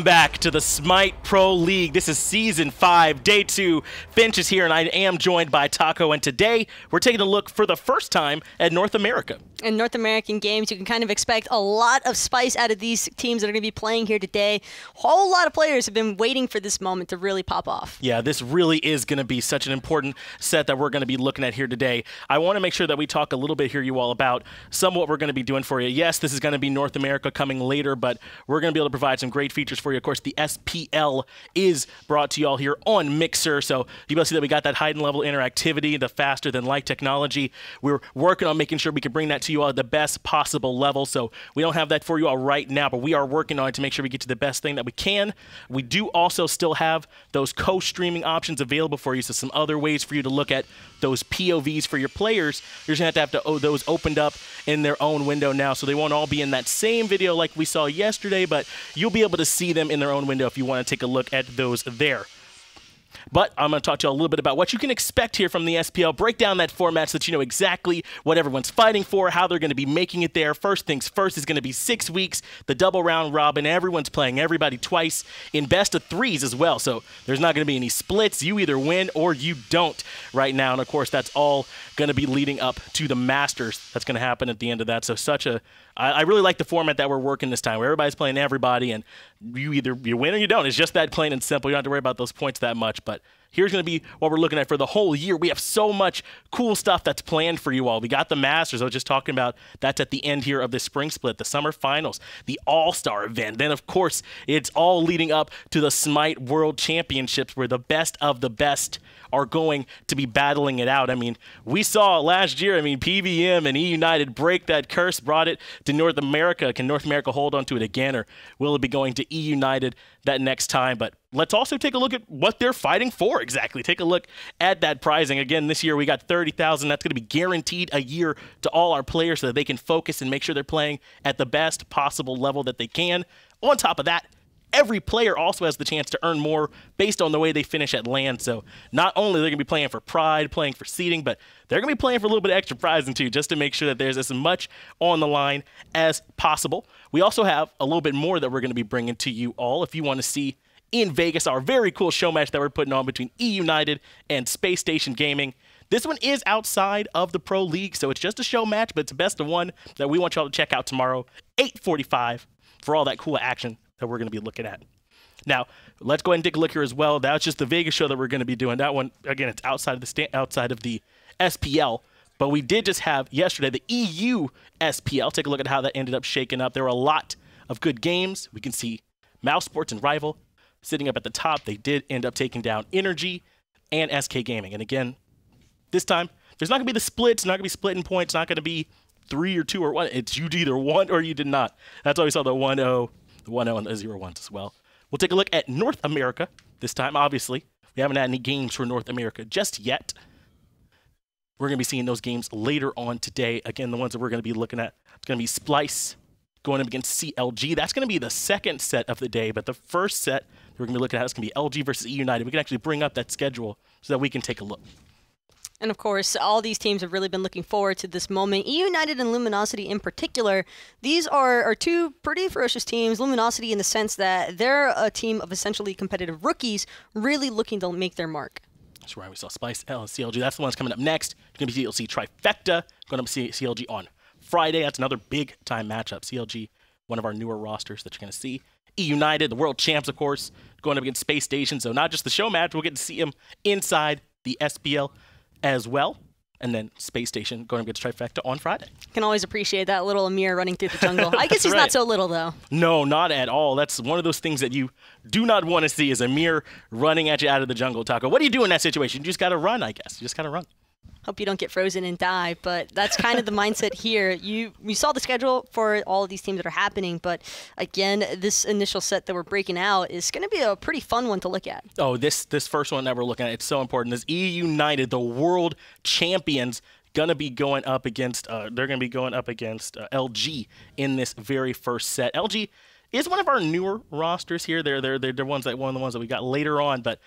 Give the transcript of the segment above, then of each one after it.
Back to the Smite Pro League. This is Season 5, Day 2. Finch is here, and I am joined by Taco, and today we're taking a look for the first time at North America. In North American games, you can kind of expect a lot of spice out of these teams that are going to be playing here today. A whole lot of players have been waiting for this moment to really pop off. Yeah, this really is going to be such an important set that we're going to be looking at here today. I want to make sure that we talk a little bit here, you all, about some of what we're going to be doing for you. Yes, this is going to be North America coming later, but we're going to be able to provide some great features for you. Of course, the SPL is brought to you all here on Mixer, so you'll see that we got that heightened level interactivity, the faster than light technology. We're working on making sure we can bring that to you all at the best possible level, so we don't have that for you all right now, but we are working on it to make sure we get to the best thing that we can. We do also still have those co-streaming options available for you, so some other ways for you to look at those POVs for your players. You're going to have those opened up in their own window now, so they won't all be in that same video like we saw yesterday, but you'll be able to see them in their own window if you want to take a look at those there. But I'm going to talk to you a little bit about what you can expect here from the SPL, break down that format so that you know exactly what everyone's fighting for, how they're going to be making it there. First things first is going to be 6 weeks, the double round robin. Everyone's playing everybody twice in best of threes as well, so there's not going to be any splits. You either win or you don't right now, and of course that's all going to be leading up to the Masters. That's going to happen at the end of that, so I really like the format that we're working this time, where everybody's playing everybody, and you win or you don't. It's just that plain and simple. You don't have to worry about those points that much. But here's going to be what we're looking at for the whole year. We have so much cool stuff that's planned for you all. We got the Masters. I was just talking about that's at the end here of the spring split, the summer finals, the All-Star event. Then, of course, it's all leading up to the Smite World Championships, where the best of the best are going to be battling it out. I mean, we saw last year, PVM and eUnited break that curse, brought it to North America. Can North America hold on to it again, or will it be going to eUnited that next time? But let's also take a look at what they're fighting for exactly. Take a look at that prizing. Again, this year we got $30,000. That's going to be guaranteed a year to all our players so that they can focus and make sure they're playing at the best possible level that they can. On top of that, every player also has the chance to earn more based on the way they finish at land. So not only they're going to be playing for pride, playing for seeding, but they're going to be playing for a little bit of extra prizing too, just to make sure that there's as much on the line as possible. We also have a little bit more that we're going to be bringing to you all. If you want to see in Vegas our very cool show match that we're putting on between eUnited and Space Station Gaming. This one is outside of the Pro League, so it's just a show match, but it's a best of one that we want y'all to check out tomorrow, 8:45, for all that cool action that we're going to be looking at. Now, let's go ahead and take a look here as well. That's just the Vegas show that we're going to be doing. That one, again, it's outside of the SPL. But we did just have yesterday the EU SPL. Take a look at how that ended up shaking up. There were a lot of good games. We can see Mouse Sports and Rival sitting up at the top. They did end up taking down Energy and SK Gaming. And again, this time, there's not going to be the splits. Not going to be splitting points. Not going to be 3 or 2 or 1. It's you either won or you did not. That's why we saw the 1-0. The 1-0 and the 0-1s as well. We'll take a look at North America this time. Obviously, we haven't had any games for North America just yet. We're going to be seeing those games later on today. Again, the ones that we're going to be looking at, it's going to be Splice going up against CLG. That's going to be the second set of the day, but the first set that we're going to be looking at is going to be LG versus eUnited. We can actually bring up that schedule so that we can take a look. And of course, all these teams have really been looking forward to this moment. eUnited and Luminosity in particular, these are two pretty ferocious teams. Luminosity in the sense that they're a team of essentially competitive rookies really looking to make their mark. That's right. We saw Spice L and CLG. That's the one that's coming up next. You're going to see Trifecta going to see CLG on Friday. That's another big-time matchup. CLG, one of our newer rosters that you're going to see. eUnited, the world champs, of course, going up against Space Station. So not just the show match, we'll get to see them inside the SPL as well, and then Space Station going against Trifecta on Friday. Can always appreciate that little Amir running through the jungle. I guess he's right. Not so little, though. No, not at all. That's one of those things that you do not want to see, is Amir running at you out of the jungle, Taco. What do you do in that situation? You just got to run, I guess. You just got to run. Hope you don't get frozen and die, but that's kind of the mindset here. You saw the schedule for all of these teams that are happening, but again, this initial set that we're breaking out is going to be a pretty fun one to look at. Oh, this first one that we're looking at, it's so important. This eUnited, the world champions, going to be going up against LG in this very first set. LG is one of our newer rosters here. They're one of the ones that we got later on, but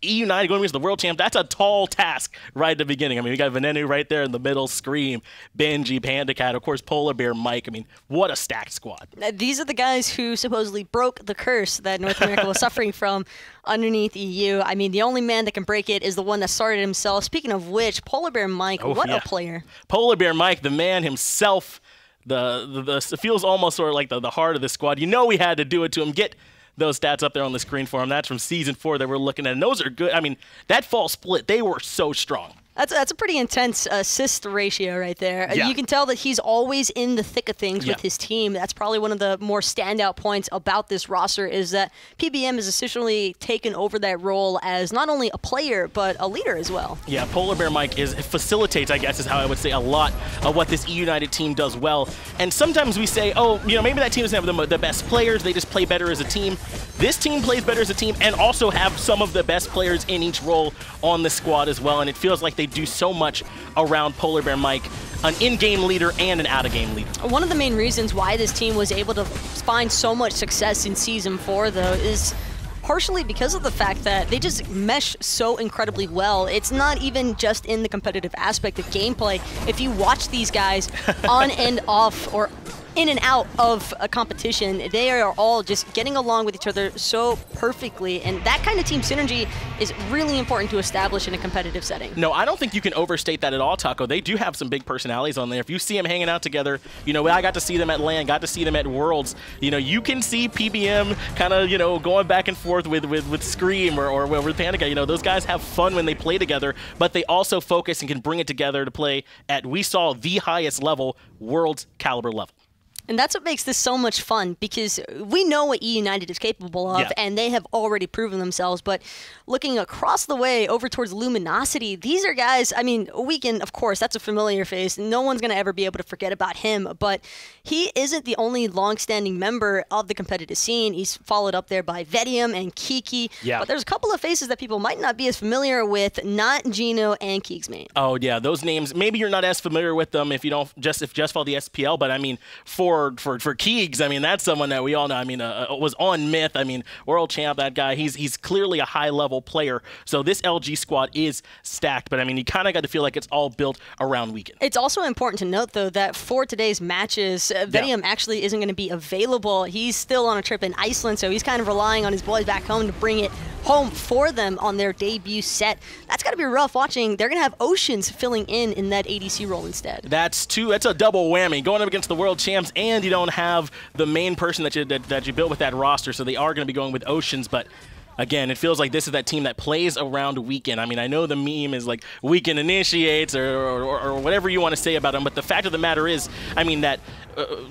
eUnited going against the world champ, that's a tall task right at the beginning. I mean, we got Venenu right there in the middle, Screammmmm, Benji, PandaCat, of course, PolarBearMike. I mean, what a stacked squad. These are the guys who supposedly broke the curse that North America was suffering from underneath EU. I mean, the only man that can break it is the one that started himself. Speaking of which, PolarBearMike, what a player. PolarBearMike, the man himself, it feels almost sort of like the heart of the squad. You know we had to do it to him. Get those stats up there on the screen for him. That's from Season 4 that we're looking at, and those are good. I mean, that fall split, they were so strong. That's a pretty intense assist ratio right there. Yeah. You can tell that he's always in the thick of things with his team. That's probably one of the more standout points about this roster is that PBM has essentially taken over that role as not only a player, but a leader as well. Yeah, PolarBearMike facilitates, I guess is how I would say, a lot of what this eUnited team does well. And sometimes we say, oh, you know, maybe that team doesn't have the best players. They just play better as a team. This team plays better as a team and also have some of the best players in each role on the squad as well. And it feels like they do so much around PolarBearMike, an in-game leader and an out-of-game leader. One of the main reasons why this team was able to find so much success in Season 4, though, is partially because of the fact that they just mesh so incredibly well. It's not even just in the competitive aspect of gameplay. If you watch these guys on and off or in and out of a competition, they are all just getting along with each other so perfectly, and that kind of team synergy is really important to establish in a competitive setting. No, I don't think you can overstate that at all, Taco. They do have some big personalities on there. If you see them hanging out together, you know, I got to see them at LAN, got to see them at Worlds, you know, you can see PBM kind of, you know, going back and forth with Screammmmm or with PandaCat. You know, those guys have fun when they play together, but they also focus and can bring it together to play at, we saw, the highest level, Worlds caliber level. And that's what makes this so much fun, because we know what eUnited is capable of, and they have already proven themselves. But looking across the way over towards Luminosity, these are guys, I mean, Weekend, of course, that's a familiar face. No one's going to ever be able to forget about him. But he isn't the only long-standing member of the competitive scene. He's followed up there by Venenu and Kiki. Yeah. But there's a couple of faces that people might not be as familiar with, NotGeno and keegsmate. Oh, yeah, those names, maybe you're not as familiar with them if you don't just follow the SPL, but I mean, for Keegs, I mean, that's someone that we all know. I mean, was on Myth. I mean, world champ, that guy. He's clearly a high-level player. So this LG squad is stacked, but I mean, you kind of got to feel like it's all built around Weekend. It's also important to note, though, that for today's matches, Venenu actually isn't going to be available. He's still on a trip in Iceland, so he's kind of relying on his boys back home to bring it home for them on their debut set. That's got to be rough watching. They're going to have Oceans filling in that ADC role instead. That's a double whammy. Going up against the world champs, and you don't have the main person that you built with that roster, so they are going to be going with Oceans, but again, it feels like this is that team that plays around Weekend. I mean, I know the meme is like Weekend initiates or whatever you want to say about him, but the fact of the matter is, I mean, that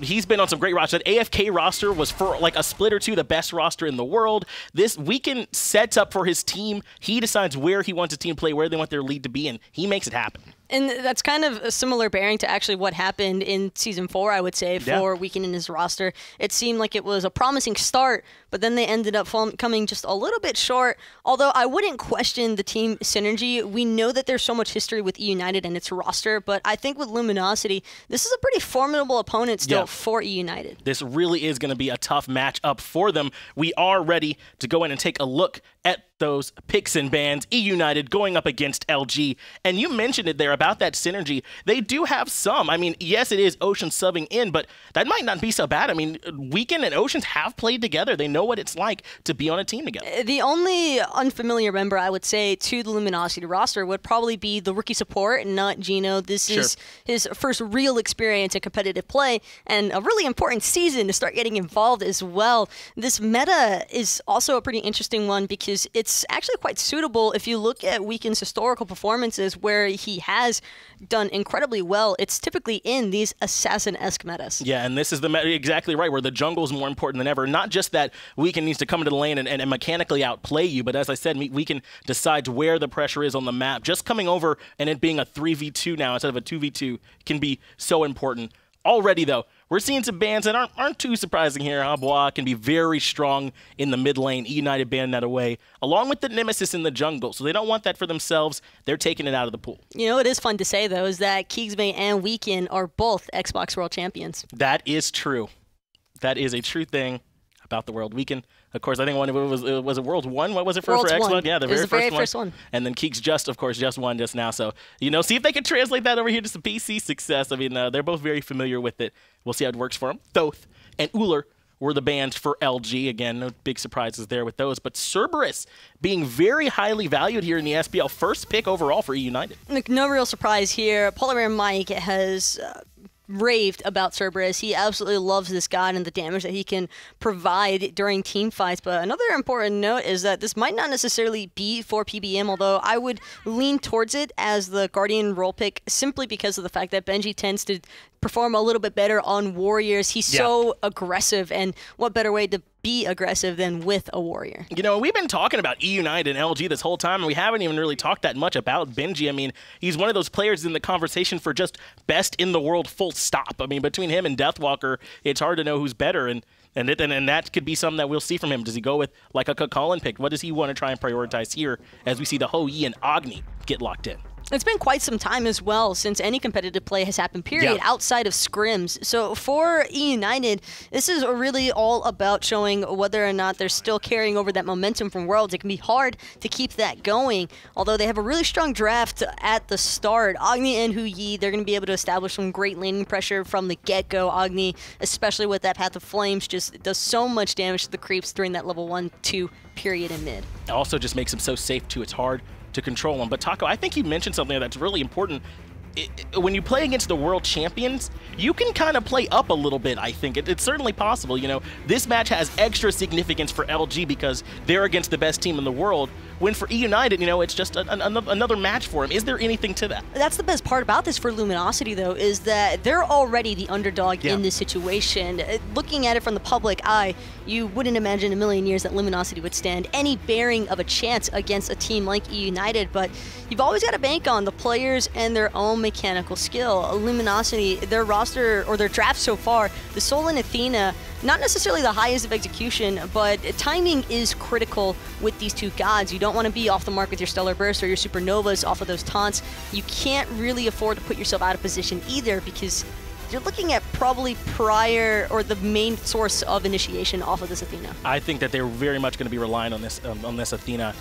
he's been on some great rosters. That AFK roster was for like a split or two the best roster in the world. This Weekend sets up for his team. He decides where he wants his team to play, where they want their lead to be, and he makes it happen. And that's kind of a similar bearing to actually what happened in Season 4, I would say, for Weekend in his roster. It seemed like it was a promising start, but then they ended up coming just a little bit short. Although I wouldn't question the team synergy. We know that there's so much history with eUnited and its roster, but I think with Luminosity, this is a pretty formidable opponent still for eUnited. This really is going to be a tough matchup for them. We are ready to go in and take a look at those picks and bans. eUnited going up against LG. And you mentioned it there about that synergy. They do have some. I mean, yes, it is Ocean subbing in, but that might not be so bad. I mean, Weekend and Oceans have played together. They know what it's like to be on a team together. The only unfamiliar member, I would say, to the Luminosity roster would probably be the rookie support, NotGeno. This is his first real experience in competitive play, and a really important season to start getting involved as well. This meta is also a pretty interesting one because it's actually quite suitable if you look at Weekend's historical performances where he has done incredibly well. It's typically in these assassin-esque metas. Yeah, and this is the meta exactly right, where the jungle is more important than ever. Not just that Weekend needs to come into the lane and mechanically outplay you, but as I said, Weekend decides where the pressure is on the map. Just coming over and it being a 3v2 now instead of a 2v2 can be so important. Already, though, we're seeing some bans that aren't too surprising here. Bois can be very strong in the mid lane. eUnited banned that away, along with the Nemesis in the jungle. So they don't want that for themselves. They're taking it out of the pool. You know what is fun to say, though, is that keegsmate and Weekend are both Xbox World Champions. That is true. That is a true thing. about the World Weekend. Of course, I think one of it was it World 1? What was it for World's Xbox? one. Yeah, the It was very, the very first one. And then Keeks just won just now. So, see if they can translate that over here to some PC success. I mean, they're both very familiar with it. We'll see how it works for them. Thoth and Uller were the bands for LG. Again, no big surprises there with those. But Cerberus being very highly valued here in the SPL. First pick overall for eUnited. No real surprise here. PolarBearMike has raved about Cerberus. He absolutely loves this god and the damage that he can provide during team fights. But another important note is that this might not necessarily be for PBM, although I would lean towards it as the Guardian role pick simply because of the fact that Benji tends to perform a little bit better on warriors. He's so aggressive, and what better way to be aggressive than with a warrior? We've been talking about eUnited and LG this whole time, and we haven't even really talked that much about Benji. I mean, he's one of those players in the conversation for just best in the world full stop. I mean, between him and Deathwalker, it's hard to know who's better, and that could be something that we'll see from him. Does he go with like a Colin pick? What does he want to try and prioritize here as we see the Hou-Yi and Agni get locked in? It's been quite some time as well since any competitive play has happened, period, outside of scrims. So for eUnited, this is really all about showing whether or not they're still carrying over that momentum from Worlds. It can be hard to keep that going, although they have a really strong draft at the start. Agni and Hou-Yi, they're going to be able to establish some great laning pressure from the get-go. Agni, especially with that Path of Flames, just does so much damage to the creeps during that level 1-2 period in mid. It also just makes him so safe, too. It's hard to control him. But Taco, I think you mentioned something that's really important. When you play against the world champions, you can kind of play up a little bit, I think. It's certainly possible. This match has extra significance for LG because they're against the best team in the world, when for eUnited, it's just another match for him. Is there anything to that? That's the best part about this for Luminosity, though, is that they're already the underdog in this situation. Looking at it from the public eye, you wouldn't imagine in a million years that Luminosity would stand any bearing of a chance against a team like eUnited, but you've always got to bank on the players and their own mechanical skill. Luminosity, their roster, or their draft so far, the Sol and Athena, not necessarily the highest of execution, but timing is critical with these two gods. You don't want to be off the mark with your Stellar Burst or your Supernovas off of those taunts. You can't really afford to put yourself out of position either, because you're looking at probably prior or the main source of initiation off of this Athena. I think that they're very much going to be relying on this Athena.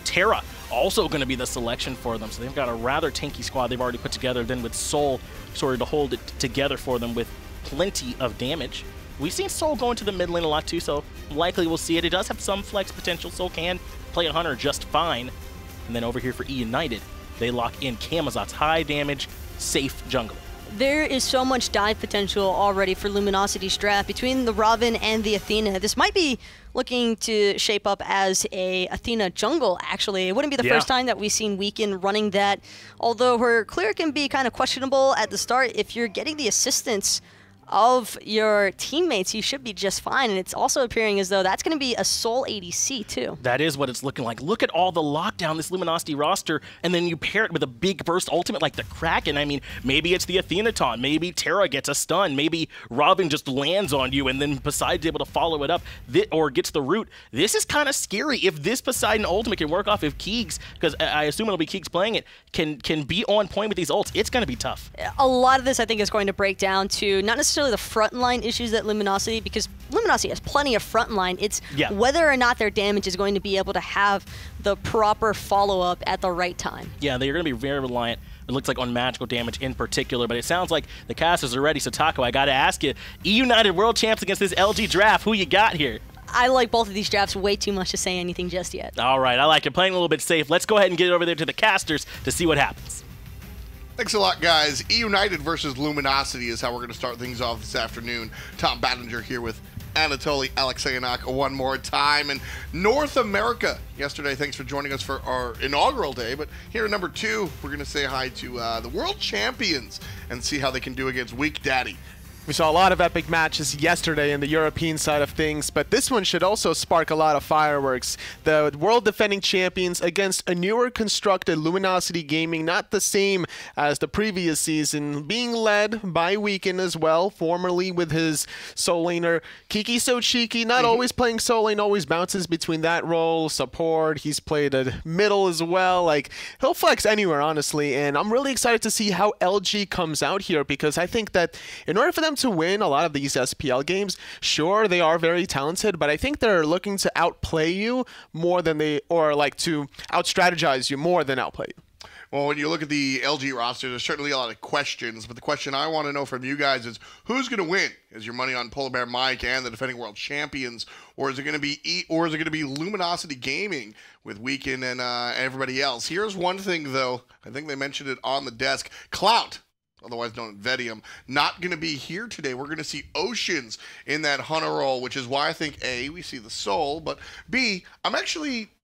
Terra also going to be the selection for them, so they've got a rather tanky squad they've already put together, then with Sol sort of to hold it together for them with plenty of damage. We've seen Sol go into the mid lane a lot too, so likely we'll see it. It does have some flex potential. Sol can play a Hunter just fine. And then over here for eUnited, they lock in Camazotz, high damage, safe jungle. There is so much dive potential already for Luminosity's draft between the Ravana and the Athena. This might be looking to shape up as a Athena jungle, actually. It wouldn't be the first time that we've seen Weekend running that, although her clear can be kind of questionable at the start. If you're getting the assistance of your teammates, you should be just fine. And it's also appearing as though that's going to be a Sol ADC too. That is what it's looking like. Look at all the lockdown, this Luminosity roster, and then you pair it with a big burst ultimate like the Kraken. I mean, maybe it's the Athena taunt, maybe Terra gets a stun, maybe Robin just lands on you and then Poseidon's able to follow it up or gets the root. This is kind of scary. If this Poseidon ultimate can work off, if Keegs, because I assume it'll be Keegs playing it, can be on point with these ults, it's going to be tough. A lot of this, I think, is going to break down to not necessarily the frontline issues that Luminosity, because Luminosity has plenty of frontline. It's whether or not their damage is going to be able to have the proper follow-up at the right time. Yeah, they're going to be very reliant, it looks like, on magical damage in particular, but it sounds like the casters are ready. So Taco, I got to ask you, eUnited World Champs against this LG draft, who you got here? I like both of these drafts way too much to say anything just yet. All right, I like it. Playing a little bit safe. Let's go ahead and get over there to the casters to see what happens. Thanks a lot, guys. eUnited versus Luminosity is how we're going to start things off this afternoon. Tom Battinger here with Anatoly Alexeyenak one more time. And North America, yesterday, thanks for joining us for our inaugural day. But here at number 2, we're going to say hi to the world champions and see how they can do against Weak Daddy. We saw a lot of epic matches yesterday in the European side of things, but this one should also spark a lot of fireworks. The world defending champions against a newer constructed Luminosity Gaming, not the same as the previous season, being led by Weekend as well, formerly with his soul laner KikiSoCheeky, not always playing soul lane, always bounces between that role, support, he's played a middle as well, like, he'll flex anywhere, honestly, and I'm really excited to see how LG comes out here, because I think that in order for them them to win a lot of these SPL games. Sure, they are very talented, but I think they're looking to outplay you more than or like to out-strategize you more than outplay you. Well, when you look at the LG roster, there's certainly a lot of questions, but the question I want to know from you guys is who's going to win? Is your money on PolarBearMike and the defending world champions, or is it going to be Luminosity Gaming with Weekend and everybody else? Here's one thing though, I think they mentioned it on the desk. Clout, otherwise known as Venenu, not going to be here today. We're going to see Oceans in that hunter role, which is why I think A, we see the soul, but B,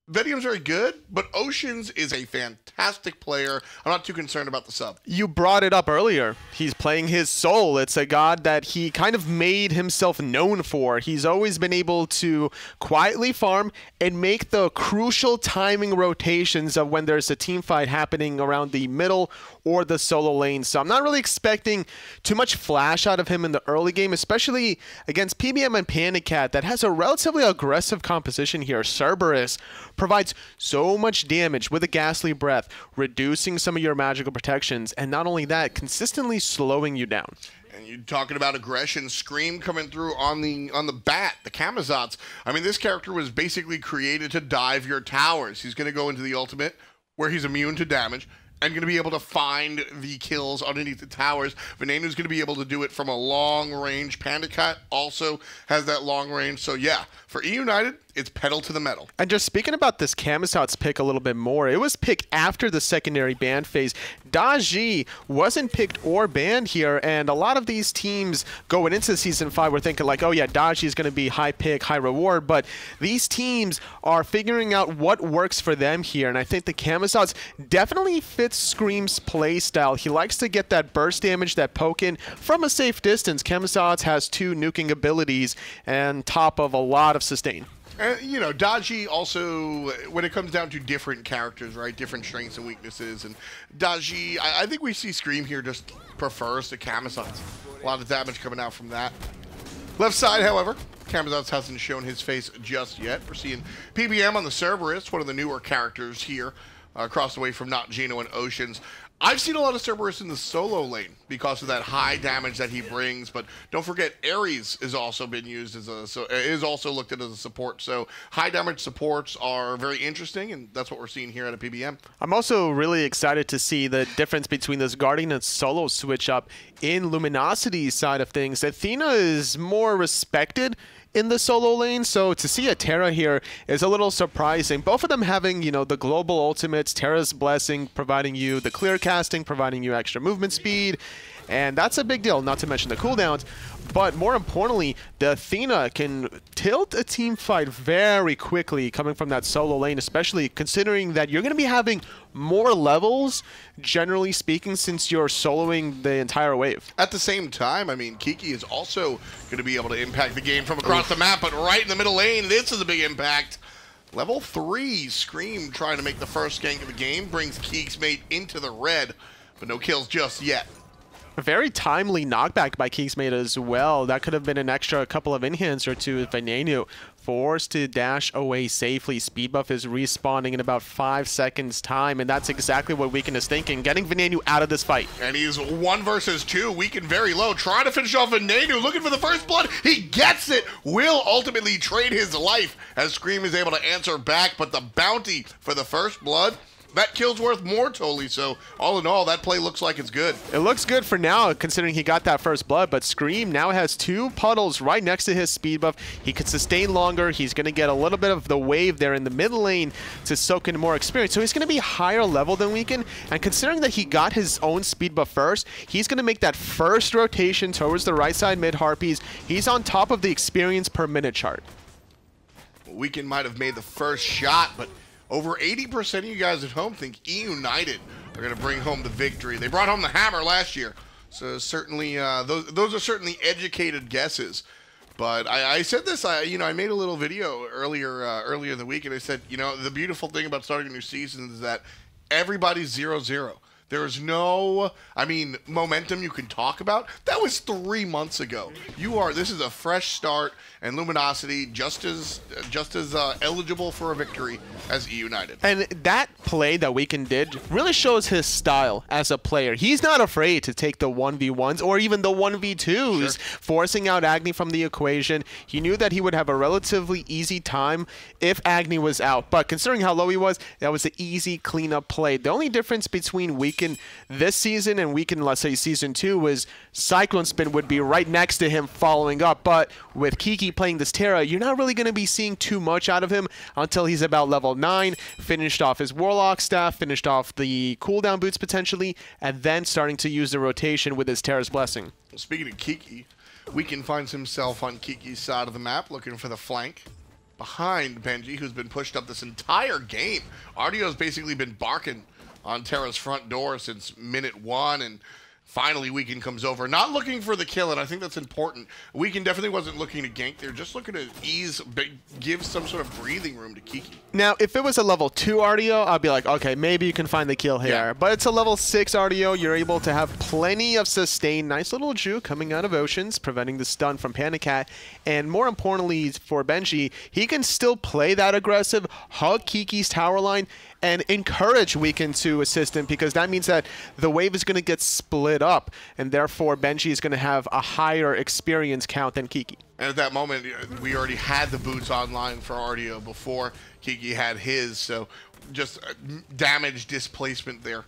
Venu's very good, but Oceans is a fantastic player. I'm not too concerned about the sub. You brought it up earlier. He's playing his soul. It's a god that he kind of made himself known for. He's always been able to quietly farm and make the crucial timing rotations of when there's a team fight happening around the middle or the solo lane. So I'm not really expecting too much flash out of him in the early game, especially against PBM and PandaCat that has a relatively aggressive composition here. Cerberus provides so much damage with a ghastly breath, reducing some of your magical protections, and not only that, consistently slowing you down. And you're talking about aggression, Scream coming through on the bat, the Camazotz. I mean, this character was basically created to dive your towers. He's going to go into the ultimate where he's immune to damage and going to be able to find the kills underneath the towers. Venenu's going to be able to do it from a long range. PandaCat also has that long range. So yeah, for eUnited, it's pedal to the metal. And just speaking about this Camazotz pick a little bit more, it was picked after the secondary ban phase. Daji wasn't picked or banned here, and a lot of these teams going into Season 5 were thinking like, oh yeah, Daji is going to be high pick, high reward, but these teams are figuring out what works for them here, and I think the Camazotz definitely fits Scream's play style. He likes to get that burst damage, that poke in from a safe distance. Camazotz has 2 nuking abilities and top of a lot of sustain. You know, Daji also, when it comes down to different characters, right, different strengths and weaknesses, and Daji, I think we see Scream here just prefers the Camazotz. A lot of damage coming out from that. Left side, however, Camazotz hasn't shown his face just yet. We're seeing PBM on the Cerberus, one of the newer characters here, across the way from NotGeno and Oceans. I've seen a lot of Cerberus in the solo lane because of that high damage that he brings, but don't forget Ares is also been used as is also looked at as a support. So high damage supports are very interesting, and that's what we're seeing here at a PBM. I'm also really excited to see the difference between this Guardian and solo switch up in Luminosity side of things. Athena is more respected in the solo lane, so to see a Terra here is a little surprising. Both of them having, you know, the global ultimates, Terra's Blessing providing you the clear casting, providing you extra movement speed, and that's a big deal, not to mention the cooldowns. But more importantly, the Athena can tilt a team fight very quickly coming from that solo lane, especially considering that you're going to be having more levels, generally speaking, since you're soloing the entire wave. At the same time, I mean, Kiki is also going to be able to impact the game from across the map, but right in the middle lane, this is a big impact. Level 3, Scream trying to make the first gank of the game, brings keegsmate into the red, but no kills just yet. A very timely knockback by keegsmate as well. That could have been an extra couple of in-hands or two with Venenu. Forced to dash away safely. Speed buff is respawning in about 5 seconds time, and that's exactly what Weekend is thinking, getting Venenu out of this fight. And he's 1 versus 2, Weekend very low, trying to finish off Venenu, looking for the first blood. He gets it, will ultimately trade his life as Scream is able to answer back, but the bounty for the first blood, that kill's worth more totally, so all in all, that play looks like it's good. It looks good for now, considering he got that first blood, but Scream now has 2 puddles right next to his speed buff. He can sustain longer. He's going to get a little bit of the wave there in the mid lane to soak in more experience, so he's going to be higher level than Weekend, and considering that he got his own speed buff first, he's going to make that first rotation towards the right side mid Harpies. He's on top of the experience per minute chart. Weekend might have made the first shot, but over 80% of you guys at home think eUnited are going to bring home the victory. They brought home the hammer last year, so certainly those are certainly educated guesses. But I said this, you know, I made a little video earlier in the week, and I said, you know, the beautiful thing about starting a new season is that everybody's 0-0. There's no, I mean, momentum you can talk about. That was 3 months ago. This is a fresh start, and Luminosity just as eligible for a victory as eUnited. And that play that Weekend did really shows his style as a player. He's not afraid to take the 1v1s or even the 1v2s, forcing out Agni from the equation. He knew that he would have a relatively easy time if Agni was out, but considering how low he was, that was an easy cleanup play. The only difference between Weekend this season and Weekend, let's say season 2, was Cyclone Spin would be right next to him following up, but with Kiki playing this Terra, you're not really going to be seeing too much out of him until he's about level 9, finished off his Warlock staff, finished off the cooldown boots potentially, and then starting to use the rotation with his Terra's Blessing. Speaking of Kiki, Weekend finds himself on Kiki's side of the map looking for the flank behind Benji, who's been pushed up this entire game. Artio's basically been barking on Terra's front door since minute 1, and finally Weekend comes over. Not looking for the kill, and I think that's important. Weekend definitely wasn't looking to gank. They're just looking to give some sort of breathing room to Kiki. Now, if it was a level 2 Artio, I'd be like, okay, maybe you can find the kill here. Yeah. But it's a level 6 Artio. You're able to have plenty of sustain. Nice little juke coming out of Oceans, preventing the stun from PandaCat. And more importantly for Benji, he can still play that aggressive, hug Kiki's tower line, and encourage Weekend to assist him, because that means that the wave is going to get split up, and therefore Benji is going to have a higher experience count than Kiki. And at that moment, we already had the boots online for Artio before Kiki had his, so just damage displacement there.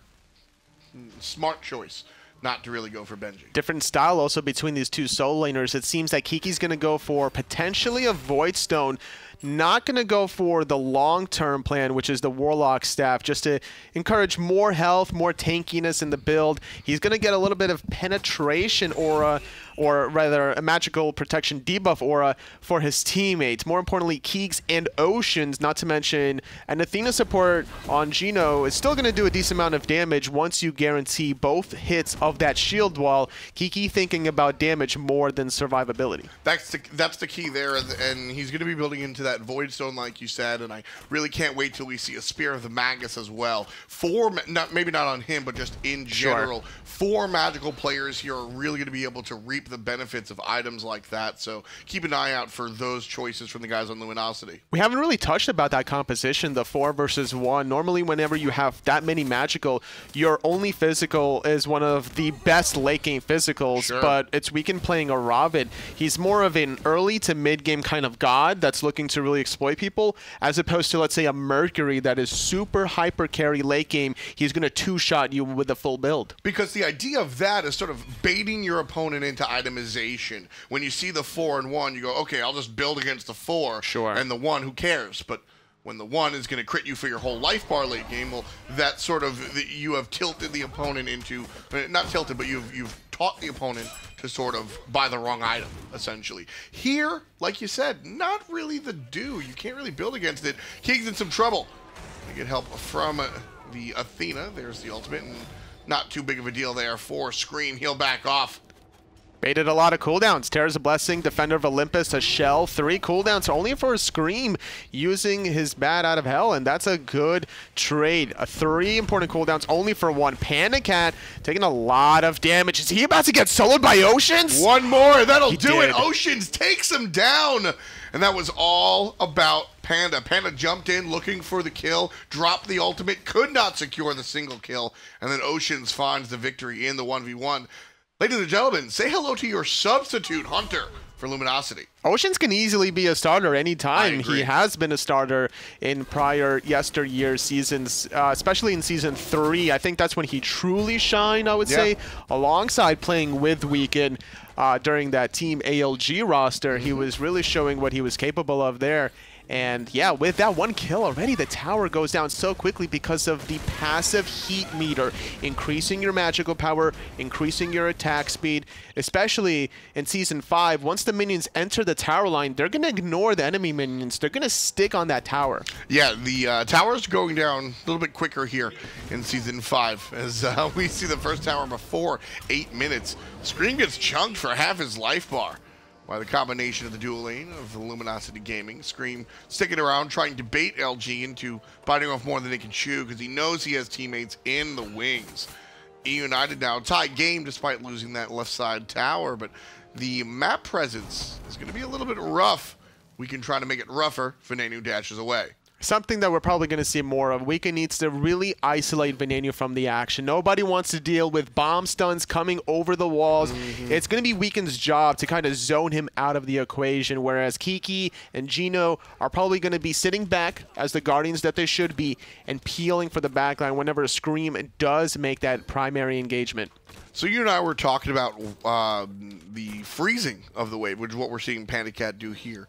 Smart choice not to really go for Benji. Different style also between these two solo laners. It seems that Kiki's going to go for potentially a Void Stone, not going to go for the long-term plan, which is the Warlock staff, just to encourage more health, more tankiness in the build. He's going to get a little bit of penetration aura, or rather a magical protection debuff aura for his teammates. More importantly, Keegs and Oceans, not to mention an Athena support on Geno, is still going to do a decent amount of damage once you guarantee both hits of that shield wall. Kiki thinking about damage more than survivability. That's the key there, and he's going to be building into that Void Stone, like you said, and I really can't wait till we see a Spear of the Magus as well. Maybe not on him, but just in general. Sure. 4 magical players here are really going to be able to reap the benefits of items like that, so keep an eye out for those choices from the guys on Luminosity. We haven't really touched about that composition, the 4 versus 1. Normally, whenever you have that many magical, your only physical is one of the best late game physicals, sure. But it's Weekend playing a Ravid. He's more of an early to mid game kind of god that's looking to really exploit people, as opposed to, let's say, a Mercury that is super hyper carry late game. He's going to 2-shot you with a full build. Because the idea of that is sort of baiting your opponent into itemization. When you see the 4 and 1, you go, okay, I'll just build against the 4, sure. And the 1, who cares? But when the 1 is going to crit you for your whole life bar late game, well, that sort of, you have tilted the opponent into, not tilted, but you've taught the opponent to sort of buy the wrong item, essentially. Here, like you said, not really the do. You can't really build against it. King's in some trouble. You get help from the Athena. There's the ultimate, and not too big of a deal there for Scream. He'll back off. Baited a lot of cooldowns. Terra's a Blessing, Defender of Olympus, a Shell, 3 cooldowns only for a Scream using his Bat out of Hell, and that's a good trade. 3 important cooldowns only for 1. PandaCat taking a lot of damage. Is he about to get soloed by Oceans? One more, that'll do it. Oceans takes him down, and that was all about Panda. Panda jumped in looking for the kill, dropped the ultimate, could not secure the single kill, and then Oceans finds the victory in the 1v1. Ladies and gentlemen, say hello to your substitute hunter for Luminosity. Oceans can easily be a starter anytime. He has been a starter in prior yesteryear seasons, especially in Season 3. I think that's when he truly shined, I would say, alongside playing with Weekend during that Team ALG roster. He was really showing what he was capable of there. And yeah, with that 1 kill already, the tower goes down so quickly because of the passive heat meter, increasing your magical power, increasing your attack speed, especially in Season 5. Once the minions enter the tower line, they're going to ignore the enemy minions. They're going to stick on that tower. Yeah, the tower's going down a little bit quicker here in Season 5, as we see the first tower before 8 minutes. Scream gets chunked for half his life bar by the combination of the dual lane of the Luminosity Gaming. Scream sticking around, trying to bait LG into biting off more than they can chew, because he knows he has teammates in the wings. eUnited now tied game despite losing that left side tower, but the map presence is going to be a little bit rough. We can try to make it rougher. Venenu dashes away. Something that we're probably going to see more of. Weekend needs to really isolate Venenu from the action. Nobody wants to deal with bomb stuns coming over the walls. It's going to be Weekend's job to kind of zone him out of the equation, whereas Kiki and Geno are probably going to be sitting back as the Guardians that they should be and peeling for the backline whenever Scream does make that primary engagement. So you and I were talking about the freezing of the wave, which is what we're seeing PandaCat do here.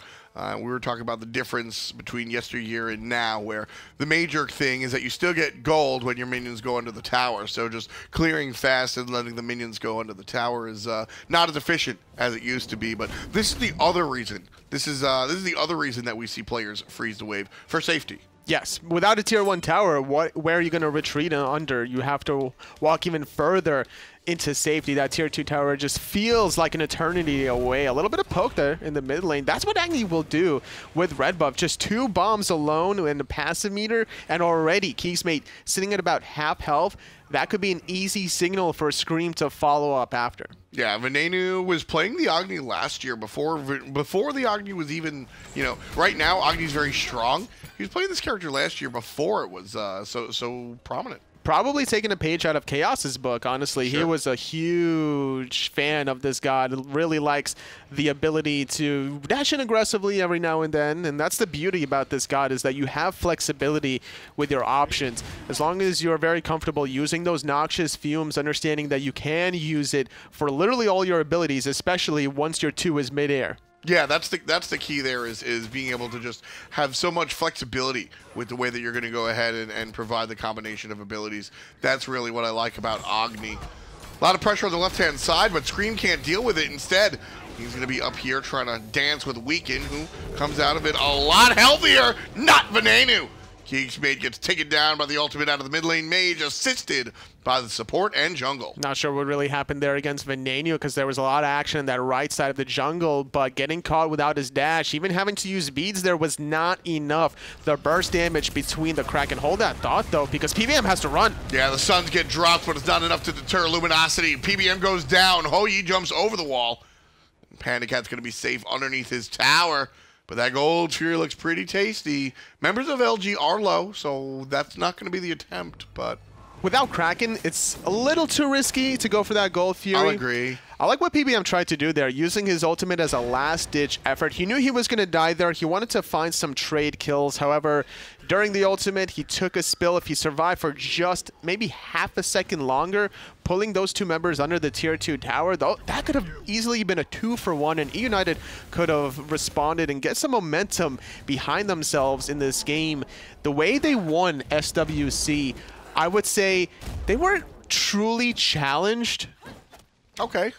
We were talking about the difference between yesteryear and now, where the major thing is that you still get gold when your minions go under the tower. So just clearing fast and letting the minions go under the tower is not as efficient as it used to be. But this is the other reason. This is the other reason that we see players freeze the wave, for safety. Yes, without a tier 1 tower, where are you going to retreat under? You have to walk even further into safety. That tier 2 tower just feels like an eternity away. A little bit of poke there in the mid lane. That's what Agni will do with red buff. Just 2 bombs alone in the passive meter, and already keegsmate sitting at about half health. That could be an easy signal for Scream to follow up after. Yeah, Venenu was playing the Agni last year before the Agni was even, right now Agni's very strong. He was playing this character last year before it was so prominent. Probably taking a page out of Chaos's book, honestly. Sure. He was a huge fan of this god, really likes the ability to dash in aggressively every now and then, and that's the beauty about this god, is that you have flexibility with your options. As long as you're very comfortable using those noxious fumes, understanding that you can use it for literally all your abilities, especially once your 2 is midair. Yeah, that's the key there is being able to just have so much flexibility with the way that you're going to go ahead and provide the combination of abilities. That's really what I like about Agni. A lot of pressure on the left-hand side, but Scream can't deal with it. Instead, he's going to be up here trying to dance with Weekend, who comes out of it a lot healthier. Not Venenu. keegsmate gets taken down by the ultimate out of the mid lane mage, assisted by the support and jungle. Not sure what really happened there against Venenu, because there was a lot of action in that right side of the jungle, but getting caught without his dash, even having to use beads there was not enough. The burst damage between the Kraken. Hold that thought, though, because PBM has to run. Yeah, the suns get dropped, but it's not enough to deter Luminosity. PBM goes down. Hou-Yi jumps over the wall. PandaCat's going to be safe underneath his tower. But that gold tier looks pretty tasty. Members of LG are low, so that's not going to be the attempt, but... Without Kraken, it's a little too risky to go for that gold Fury. I'll agree. I like what PBM tried to do there, using his ultimate as a last-ditch effort. He knew he was going to die there. He wanted to find some trade kills. However, during the ultimate, he took a spill. If he survived for just maybe half a second longer, pulling those two members under the tier 2 tower, though, that could have easily been a 2-for-1, and eUnited could have responded and get some momentum behind themselves in this game. The way they won SWC, I would say they weren't truly challenged. Okay.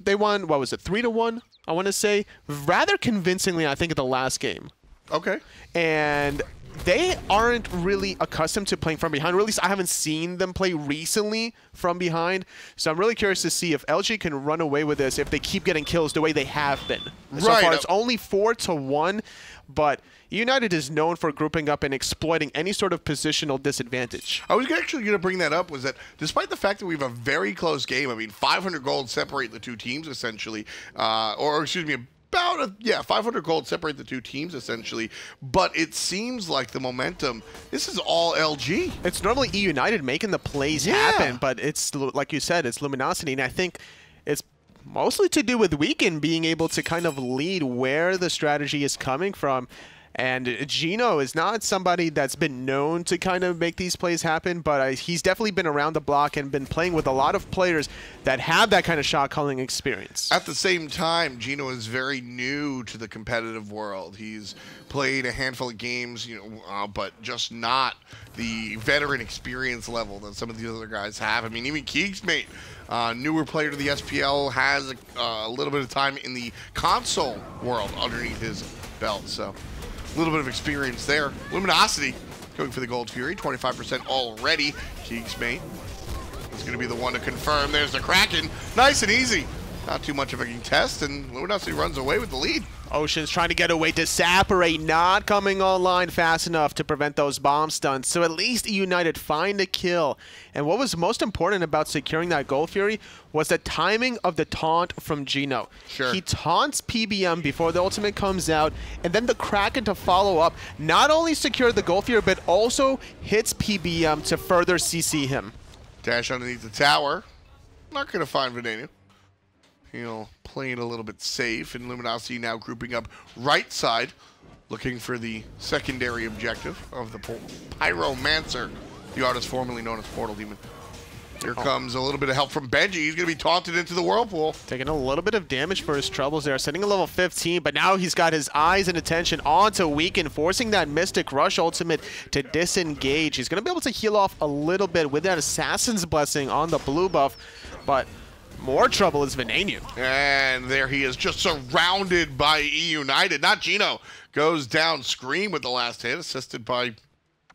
They won, what was it, 3-1, I want to say? Rather convincingly, I think, at the last game. Okay. And they aren't really accustomed to playing from behind, or at least I haven't seen them play recently from behind. So I'm really curious to see if LG can run away with this if they keep getting kills the way they have been. So far, it's only 4-1, but eUnited is known for grouping up and exploiting any sort of positional disadvantage. I was actually going to bring that up, was that despite the fact that we have a very close game, I mean, 500 gold separate the two teams, essentially, or excuse me, about 500 gold separate the two teams, essentially, but it seems like the momentum, this is all LG. It's normally eUnited making the plays happen, but it's, like you said, it's Luminosity, and I think it's mostly to do with Weekend being able to kind of lead where the strategy is coming from. And Geno is not somebody that's been known to kind of make these plays happen, but he's definitely been around the block and been playing with a lot of players that have that kind of shot calling experience. At the same time, Geno is very new to the competitive world. He's played a handful of games, but just not the veteran experience level that some of the other guys have. I mean, even keegsmate, newer player to the SPL, has a little bit of time in the console world underneath his belt, so a little bit of experience there. Luminosity going for the Gold Fury, 25% already. keegsmate is going to be the one to confirm. There's the Kraken. Nice and easy. Not too much of a contest, and Luminosity runs away with the lead. Ocean's trying to get away. Disapparate not coming online fast enough to prevent those bomb stunts. So at least eUnited find a kill. And what was most important about securing that Gold Fury was the timing of the taunt from Geno. Sure. He taunts PBM before the ultimate comes out, and then the Kraken to follow up not only secured the Gold Fury, but also hits PBM to further CC him. Dash underneath the tower. Not going to find Venenu. He'll play it a little bit safe, and Luminosity now grouping up right side, looking for the secondary objective of the Pyromancer, the artist formerly known as Portal Demon. Here comes a little bit of help from Benji. He's going to be taunted into the Whirlpool. Taking a little bit of damage for his troubles there, sending a level 15, but now he's got his eyes and attention onto Weaken, forcing that Mystic Rush ultimate to disengage. He's going to be able to heal off a little bit with that Assassin's Blessing on the blue buff, but more trouble is Venenu. And there he is, just surrounded by eUnited. NotGeno goes down Screammmmm with the last hit, assisted by,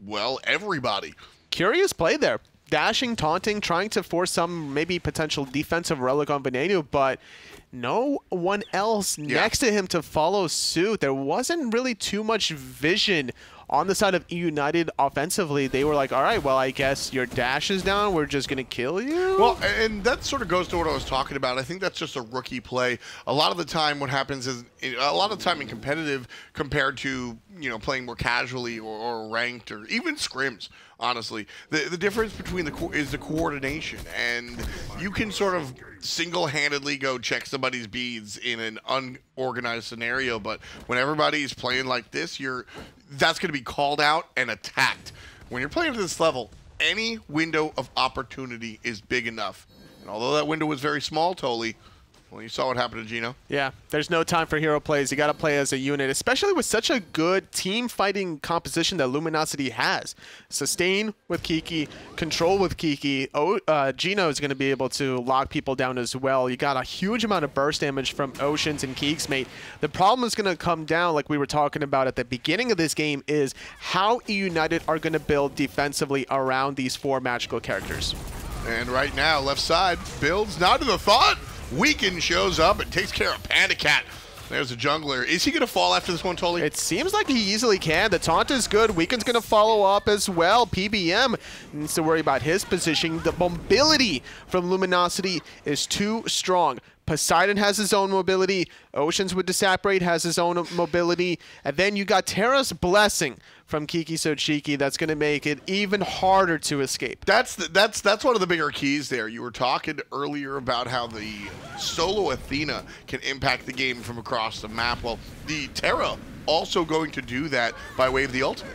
well, everybody. Curious play there. Dashing, taunting, trying to force some maybe potential defensive relic on Venenu, but no one else next to him to follow suit. There wasn't really too much vision on the side of eUnited offensively. They were like, all right, well, I guess your dash is down. We're just going to kill you. Well, and that sort of goes to what I was talking about. I think that's just a rookie play. A lot of the time what happens is, a lot of the time in competitive compared to, you know, playing more casually or ranked or even scrims, honestly, the difference between is the coordination. And you can sort of single-handedly go check somebody's beads in an unorganized scenario, but when everybody's playing like this, that's going to be called out and attacked. When you're playing at this level, any window of opportunity is big enough. And although that window was very small, Toli, well, you saw what happened to Geno. Yeah, there's no time for hero plays. You got to play as a unit, especially with such a good team fighting composition that Luminosity has. Sustain with Kiki, control with Kiki. Geno is going to be able to lock people down as well. You got a huge amount of burst damage from Oceans and keegsmate. The problem is going to come down, like we were talking about at the beginning of this game, is how eUnited are going to build defensively around these four magical characters. And right now, left side builds not to the thought. Weaken shows up and takes care of PandaCat. There's a jungler. Is he going to fall after this one, Toli? It seems like he easily can. The taunt is good. Weaken's going to follow up as well. PBM needs to worry about his positioning. The mobility from Luminosity is too strong. Poseidon has his own mobility. Oceans with Disapparate has his own mobility. And then you got Terra's Blessing from KikiSoCheeky. That's going to make it even harder to escape. That's one of the bigger keys there. You were talking earlier about how the solo Athena can impact the game from across the map. Well, the Terra also going to do that by way of the ultimate.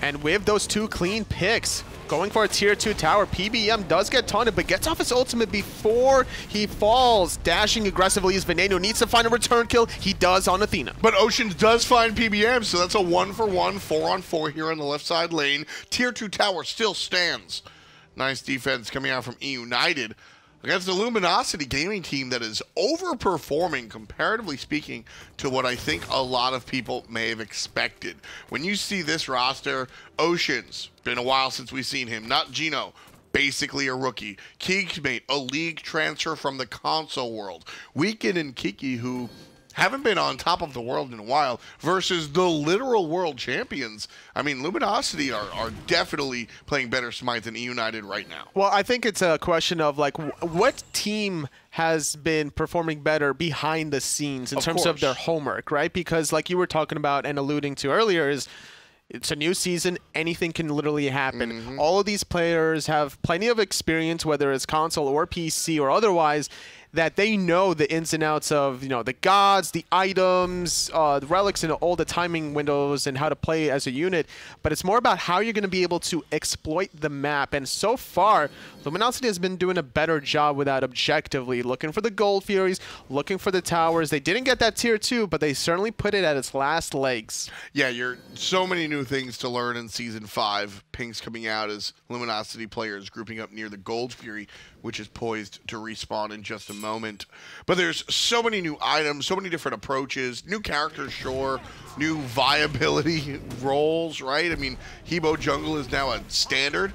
And with those two clean picks, going for a tier 2 tower, PBM does get taunted, but gets off his ultimate before he falls. Dashing aggressively as Venenu needs to find a return kill. He does on Athena. But Oceans does find PBM, so that's a 1-for-1, 4-on-4 here on the left side lane. Tier 2 tower still stands. Nice defense coming out from eUnited against the Luminosity gaming team that is overperforming, comparatively speaking, to what I think a lot of people may have expected. When you see this roster, Oceans, been a while since we've seen him. NotGeno, basically a rookie. keegsmate, a league transfer from the console world. Weaken and Kiki, who haven't been on top of the world in a while, versus the literal world champions. I mean, Luminosity are definitely playing better Smite than eUnited right now. Well, I think it's a question of, like, what team has been performing better behind the scenes in terms of their homework, right? Because like you were talking about and alluding to earlier is, it's a new season. Anything can literally happen. All of these players have plenty of experience, whether it's console or PC or otherwise, that they know the ins and outs of, you know, the gods, the items, the relics, and all the timing windows and how to play as a unit. But it's more about how you're going to be able to exploit the map. And so far, Luminosity has been doing a better job with that objectively, looking for the gold furies, looking for the towers. They didn't get that tier 2, but they certainly put it at its last legs. Yeah, you're so many new things to learn in Season 5. Pings coming out as Luminosity players grouping up near the Gold Fury, which is poised to respawn in just a moment. But there's so many new items, so many different approaches, new characters, sure, new viability roles, right? I mean, Hebo Jungle is now a standard.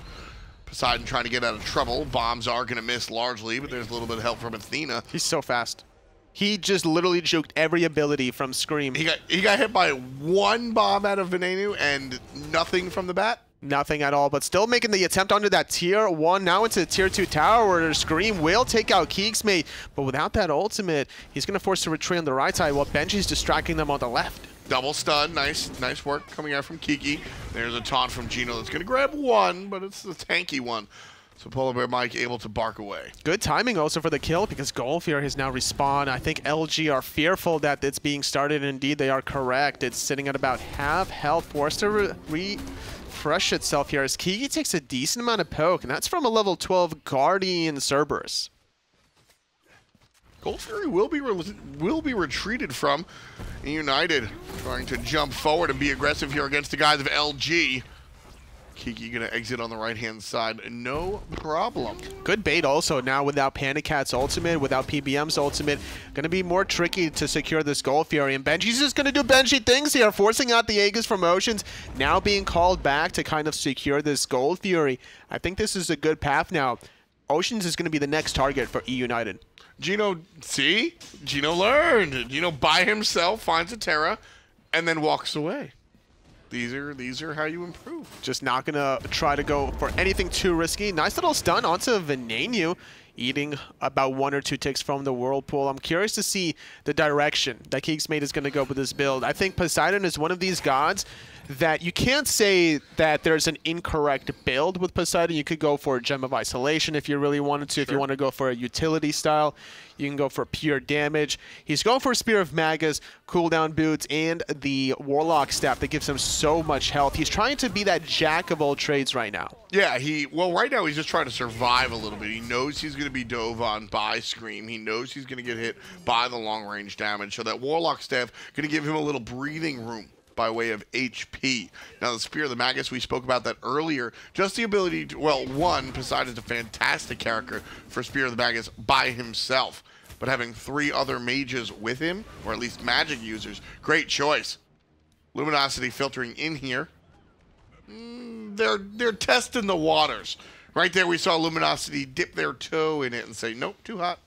Poseidon trying to get out of trouble. Bombs are going to miss largely, but there's a little bit of help from Athena. He's so fast. He just literally juked every ability from Screammmmm. He got hit by one bomb out of Venenu and nothing from the bat? Nothing at all, but still making the attempt onto that tier 1. Now into the tier 2 tower where Screammmmm will take out keegsmate, but without that ultimate, he's going to force a retreat on the right side while Benji's distracting them on the left. Double stun, nice work coming out from Kiki. There's a taunt from Geno that's going to grab one, but it's the tanky one. So PolarBearMike able to bark away. Good timing also for the kill because Golfier has now respawned. I think LG are fearful that it's being started, and indeed they are correct. It's sitting at about half health, forced to refresh itself here as Kiki takes a decent amount of poke, and that's from a level 12 Guardian Cerberus. Gold Fury will be retreated from. eUnited trying to jump forward and be aggressive here against the guys of LG. Kiki gonna exit on the right-hand side, no problem. Good bait also now without PandaCat's ultimate, without PBM's ultimate. Gonna be more tricky to secure this Gold Fury, and Benji's just gonna do Benji things here, forcing out the Aegis from Oceans, now being called back to kind of secure this Gold Fury. I think this is a good path now. Oceans is gonna be the next target for eUnited. Geno, see? Geno learned. Geno by himself finds a Terra and then walks away. These are how you improve. Just not gonna try to go for anything too risky. Nice little stun onto Venenu, eating about 1 or 2 ticks from the Whirlpool. I'm curious to see the direction that keegsmate is gonna go with this build. I think Poseidon is one of these gods that you can't say that there's an incorrect build with Poseidon. You could go for a Gem of Isolation if you really wanted to. Sure. If you want to go for a utility style, you can go for pure damage. He's going for Spear of Magus, cooldown boots, and the Warlock staff that gives him so much health. He's trying to be that jack of all trades right now. Yeah, well, right now he's just trying to survive a little bit. He knows he's going to be dove on by Screammmmm. He knows he's going to get hit by the long-range damage. So that Warlock staff going to give him a little breathing room by way of HP. Now, the Spear of the Magus, we spoke about that earlier. Just the ability to, well, one, Poseidon's a fantastic character for Spear of the Magus by himself. But having 3 other mages with him, or at least magic users, great choice. Luminosity filtering in here. They're testing the waters. Right there, we saw Luminosity dip their toe in it and say, nope, too hot.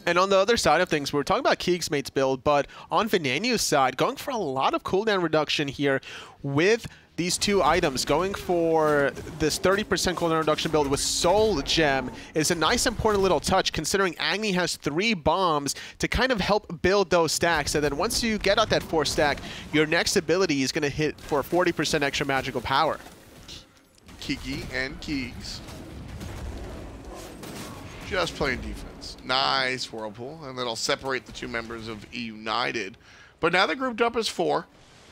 And on the other side of things, we're talking about keegsmate's build, but on Venenu's side, going for a lot of cooldown reduction here with these 2 items. Going for this 30% cooldown reduction build with Soul Gem is a nice, important little touch, considering Agni has 3 bombs to kind of help build those stacks. And then once you get out that 4th stack, your next ability is going to hit for 40% extra magical power. Kiki and Keegs just playing defense. Nice Whirlpool, and that'll separate the 2 members of eUnited. But now they're grouped up as 4.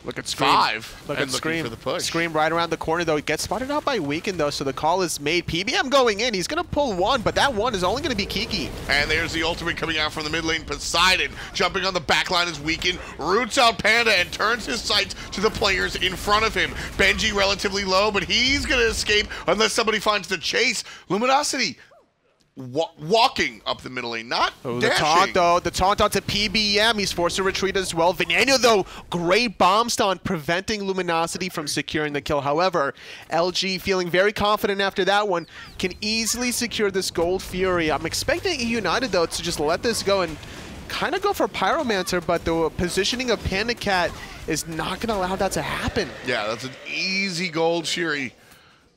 Look at Screammmmm. 5. Look at Screammmmm. For the push. Screammmmm right around the corner, though. He gets spotted out by Weekend, though, so the call is made. PBM going in. He's going to pull 1, but that 1 is only going to be Kiki. And there's the ultimate coming out from the mid lane. Poseidon jumping on the back line is Weekend, roots out Panda, and turns his sights to the players in front of him. Benji relatively low, but he's going to escape unless somebody finds the chase. Luminosity walking up the middle lane, not dashing. The taunt, though. The taunt onto PBM. He's forced to retreat as well. Venenu, though, great bomb stun, preventing Luminosity from securing the kill. However, LG, feeling very confident after that one, can easily secure this Gold Fury. I'm expecting eUnited, though, to just let this go and kind of go for Pyromancer, but the positioning of PandaCat is not going to allow that to happen. Yeah, that's an easy Gold Fury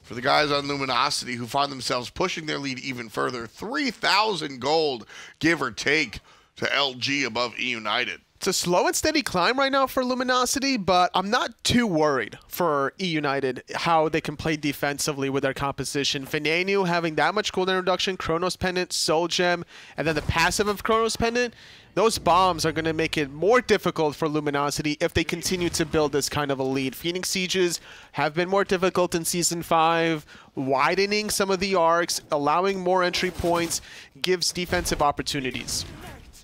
for the guys on Luminosity, who find themselves pushing their lead even further. 3,000 gold, give or take, to LG above eUnited. It's a slow and steady climb right now for Luminosity, but I'm not too worried for eUnited, how they can play defensively with their composition. Venenu having that much cooldown reduction, Chronos Pendant, Soul Gem, and then the passive of Chronos Pendant. Those bombs are going to make it more difficult for Luminosity if they continue to build this kind of a lead. Phoenix Sieges have been more difficult in Season 5. Widening some of the arcs, allowing more entry points, gives defensive opportunities.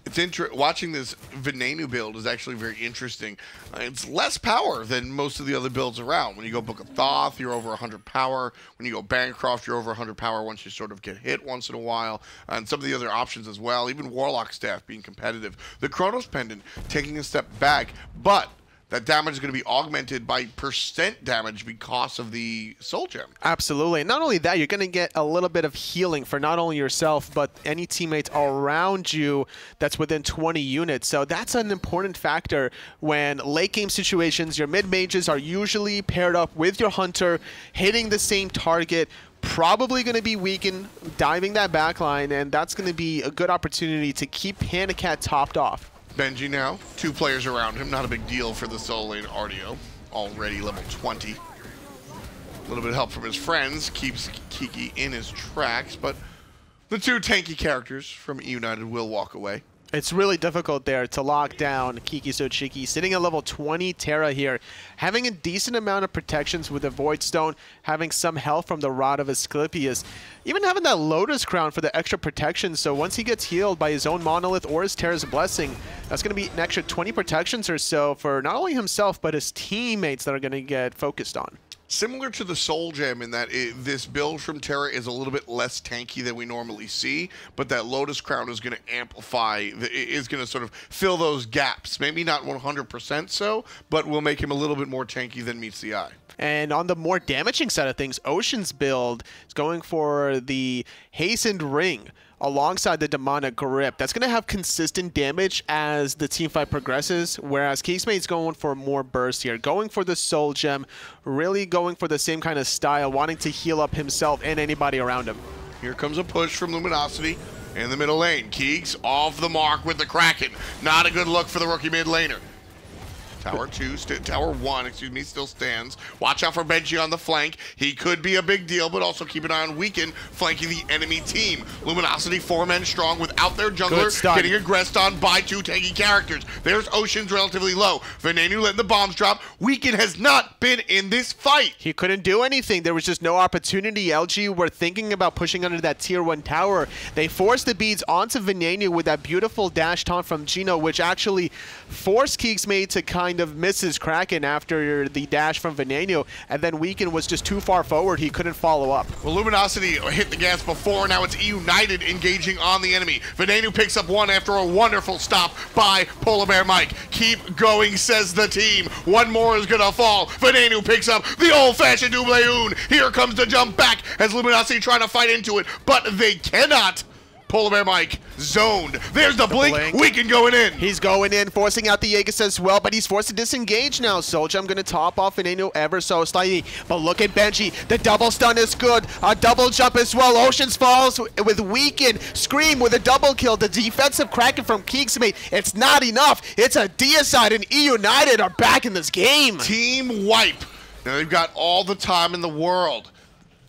It's watching this Venenu build is actually very interesting. It's less power than most of the other builds around. When you go Book of Thoth, you're over 100 power. When you go Bancroft, you're over 100 power once you sort of get hit once in a while. And some of the other options as well, even Warlock staff being competitive. The Chronos Pendant taking a step back, but that damage is going to be augmented by percent damage because of the Soul Gem. Absolutely. And not only that, you're going to get a little bit of healing for not only yourself, but any teammates around you that's within 20 units. So that's an important factor when late game situations, your mid-mages are usually paired up with your hunter, hitting the same target, probably going to be weakened, diving that backline, and that's going to be a good opportunity to keep PandaCat topped off. Benji now, 2 players around him, not a big deal for the solo lane Artio, already level 20. A little bit of help from his friends, keeps Kiki in his tracks, but the 2 tanky characters from eUnited will walk away. It's really difficult there to lock down KikiSoCheeky, sitting at level 20 Terra here, having a decent amount of protections with the Void Stone, having some health from the Rod of Asclepius, even having that Lotus Crown for the extra protection, so once he gets healed by his own Monolith or his Terra's Blessing, that's going to be an extra 20 protections or so for not only himself, but his teammates that are going to get focused on. Similar to the Soul Gem in that this build from Terra is a little bit less tanky than we normally see, but that Lotus Crown is going to amplify, is going to sort of fill those gaps. Maybe not 100% so, but will make him a little bit more tanky than meets the eye. And on the more damaging side of things, Ocean's build is going for the Hastened Ring alongside the Demonic Grip. That's going to have consistent damage as the teamfight progresses, whereas KikiSmate's going for more burst here, going for the Soul Gem, really going for the same kind of style, wanting to heal up himself and anybody around him. Here comes a push from Luminosity in the middle lane. Keegs off the mark with the Kraken. Not a good look for the rookie mid laner. Tower 1, excuse me, still stands. Watch out for Benji on the flank. He could be a big deal, but also keep an eye on Weaken flanking the enemy team. Luminosity 4 men strong without their jungler, getting aggressed on by 2 tanky characters. There's Ocean's relatively low. Venenu letting the bombs drop. Weaken has not been in this fight. He couldn't do anything. There was just no opportunity. LG were thinking about pushing under that tier 1 tower. They forced the beads onto Venenu with that beautiful dash taunt from Geno, which actually forced keegsmate to kind of miss his Kraken after the dash from Venenu, and then Weaken was just too far forward. He couldn't follow up. Well, Luminosity hit the gas before. Now it's eUnited engaging on the enemy. Venenu picks up 1 after a wonderful stop by PolarBearMike. Keep going, says the team. 1 more is gonna fall. Venenu picks up the old-fashioned double-oon. Here comes the jump back as Luminosity trying to fight into it, but they cannot. PolarBearMike zoned. There's the blink. Weaken going in. He's going in, forcing out the Aegis as well, but he's forced to disengage now. Soldier, I'm going to top off Venenu ever so slightly. But look at Benji. The double stun is good. A double jump as well. Oceans falls with Weaken. Scream with a double kill. The defensive Kraken from keegsmate. It's not enough. It's a deicide, and eUnited are back in this game. Team wipe. Now they've got all the time in the world.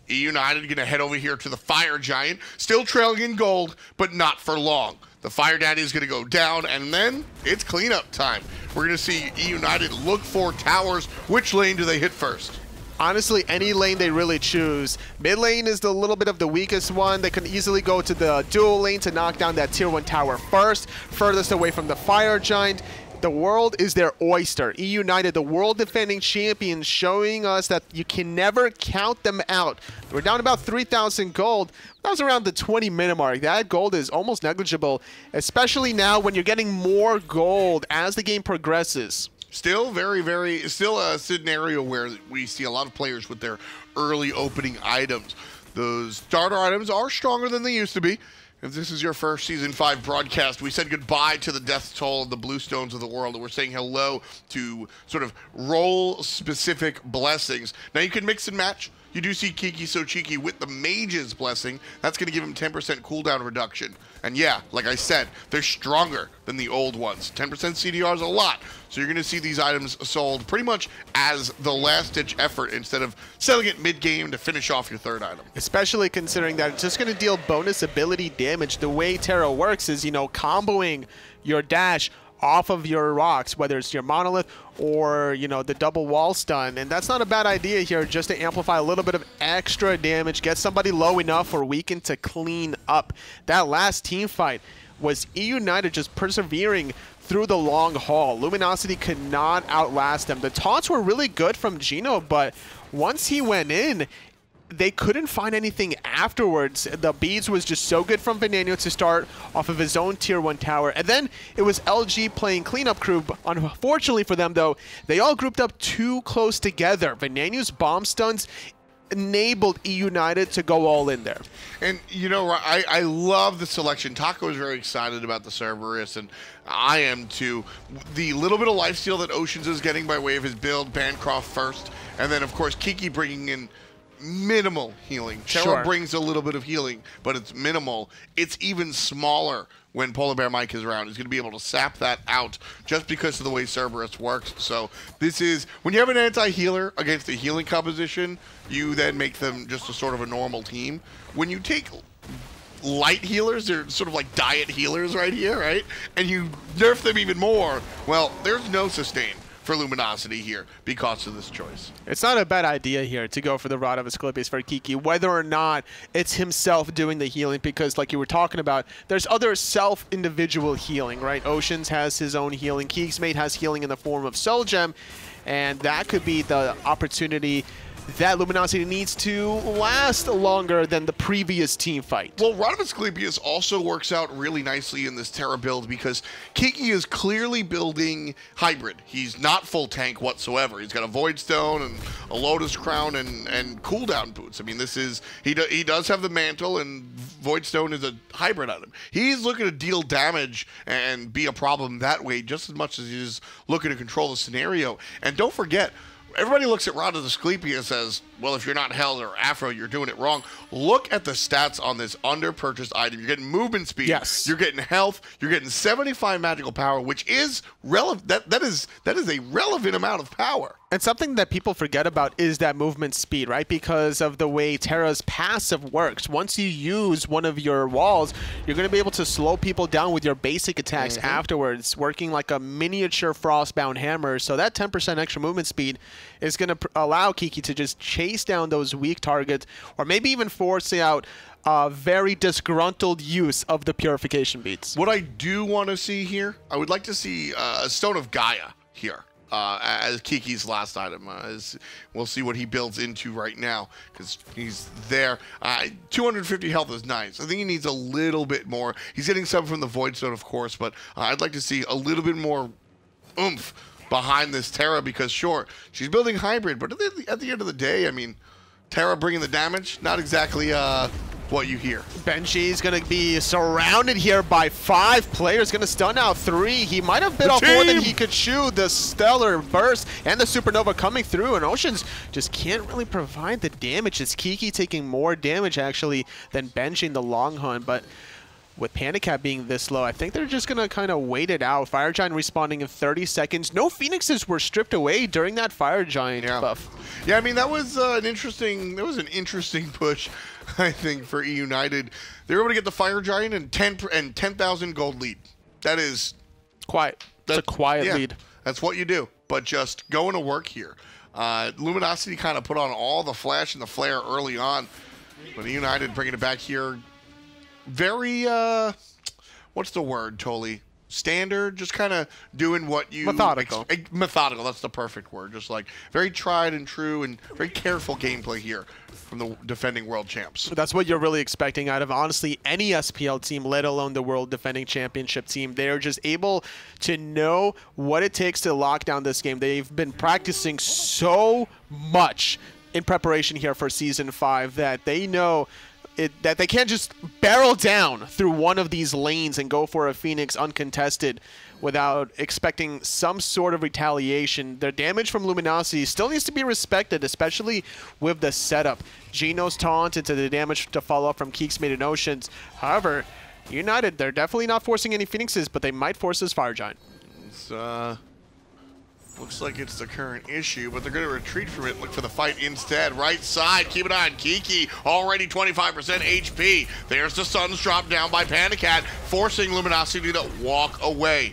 eUnited going to head over here to the Fire Giant, still trailing in gold, but not for long. The Fire Daddy is going to go down, and then it's cleanup time. We're going to see eUnited look for towers. Which lane do they hit first? Honestly, any lane they really choose. Mid lane is the little bit of the weakest one. They can easily go to the dual lane to knock down that tier 1 tower first, furthest away from the Fire Giant. The world is their oyster. eUnited, the world defending champions, showing us that you can never count them out. We're down about 3,000 gold. That was around the 20-minute mark. That gold is almost negligible, especially now when you're getting more gold as the game progresses. Still still a scenario where we see a lot of players with their early opening items. Those starter items are stronger than they used to be. If this is your first Season 5 broadcast, we said goodbye to the death toll of the Bluestones of the world, and we're saying hello to sort of role-specific blessings. Now, you can mix and match. You do see KikiSoCheeky with the Mage's Blessing. That's going to give him 10% cooldown reduction. And yeah, like I said, they're stronger than the old ones. 10% CDR is a lot. So you're going to see these items sold pretty much as the last-ditch effort instead of selling it mid-game to finish off your third item. Especially considering that it's just going to deal bonus ability damage. The way Terra works is, you know, comboing your dash off of your rocks, whether it's your monolith or, you know, the double wall stun. And that's not a bad idea here, just to amplify a little bit of extra damage, get somebody low enough for Weaken to clean up. That last team fight was eUnited just persevering through the long haul. Luminosity could not outlast them. The taunts were really good from Geno, but once he went in, they couldn't find anything afterwards. The beads was just so good from Venenu to start off of his own tier 1 tower. And then it was LG playing cleanup crew. Unfortunately for them, though, they all grouped up too close together. Venenu's bomb stuns enabled eUnited to go all in there. And, you know, I love the selection. Taco is very excited about the Cerberus, and I am too. The little bit of lifesteal that Oceans is getting by way of his build, Bancroft first, and then, of course, Kiki bringing in minimal healing. Terra brings a little bit of healing, but it's minimal. It's even smaller when PolarBearMike is around. He's going to be able to sap that out just because of the way Cerberus works. So this is, when you have an anti-healer against a healing composition, you then make them just a sort of a normal team. When you take light healers, they're sort of like diet healers right here, right? And you nerf them even more, well, there's no sustain for Luminosity here because of this choice. It's not a bad idea here to go for the Rod of Asclepius for Kiki, whether or not it's himself doing the healing, because like you were talking about, there's other self-individual healing, right? Oceans has his own healing, keegsmate has healing in the form of Soul Gem, and that could be the opportunity that Luminosity needs to last longer than the previous team fight. Well, Rod of Asclepius also works out really nicely in this Terra build because Kiki is clearly building hybrid. He's not full tank whatsoever. He's got a Void Stone and a Lotus Crown and cooldown boots. I mean, this is, he does have the mantle, and Void Stone is a hybrid item. He's looking to deal damage and be a problem that way just as much as he's looking to control the scenario. And don't forget, everybody looks at Rod of Asclepius as, well, if you're not Hell or Afro, you're doing it wrong. Look at the stats on this under-purchased item. You're getting movement speed. Yes. You're getting health. You're getting 75 magical power, which is relevant. That is a relevant amount of power. And something that people forget about is that movement speed, right? Because of the way Terra's passive works. Once you use one of your walls, you're going to be able to slow people down with your basic attacks afterwards, working like a miniature Frostbound hammer. So that 10% extra movement speed is going to allow Kiki to just chase down those weak targets, or maybe even force out very disgruntled use of the purification beads. What I do want to see here, I would like to see a Stone of Gaia here. As Kiki's last item. We'll see what he builds into right now, because he's there. 250 health is nice. I think he needs a little bit more. He's getting some from the Void Stone, of course, but I'd like to see a little bit more oomph behind this Terra, because sure, she's building hybrid, but at the end of the day, I mean, Terra bringing the damage, not exactly what you hear. Benji's going to be surrounded here by 5 players, going to stun out 3. He might have bit off more than he could chew. The Stellar Burst and the Supernova coming through, and Oceans just can't really provide the damage. It's Kiki taking more damage, actually, than Benji in the long hunt, but with PandaCat being this low, I think they're just going to kind of wait it out. Fire Giant respawning in 30 seconds. No Phoenixes were stripped away during that Fire Giant buff. Yeah, I mean, that was an interesting push, I think, for eUnited. They were able to get the Fire Giant and 10,000 gold lead. That is quiet. That's a quiet lead. That's what you do, but just going to work here. Luminosity kind of put on all the flash and the flare early on, but eUnited bringing it back here. Very, what's the word, Toli? Standard, just kind of doing what you... Methodical. Methodical, that's the perfect word. Just like very tried and true and very careful gameplay here from the defending world champs. That's what you're really expecting out of, honestly, any SPL team, let alone the world defending championship team. They're just able to know what it takes to lock down this game. They've been practicing so much in preparation here for Season 5 that they know that they can't just barrel down through one of these lanes and go for a Phoenix uncontested without expecting some sort of retaliation. Their damage from Luminosity still needs to be respected, especially with the setup. Geno's taunt into the damage to follow up from keegsmate and Oceans. However, United, they're definitely not forcing any Phoenixes, but they might force this Fire Giant. It's, looks like it's the current issue, but they're going to retreat from it. Look for the fight instead. Right side, keep it on. Kiki, already 25% HP. There's the Suns drop down by PandaCat, forcing Luminosity to walk away.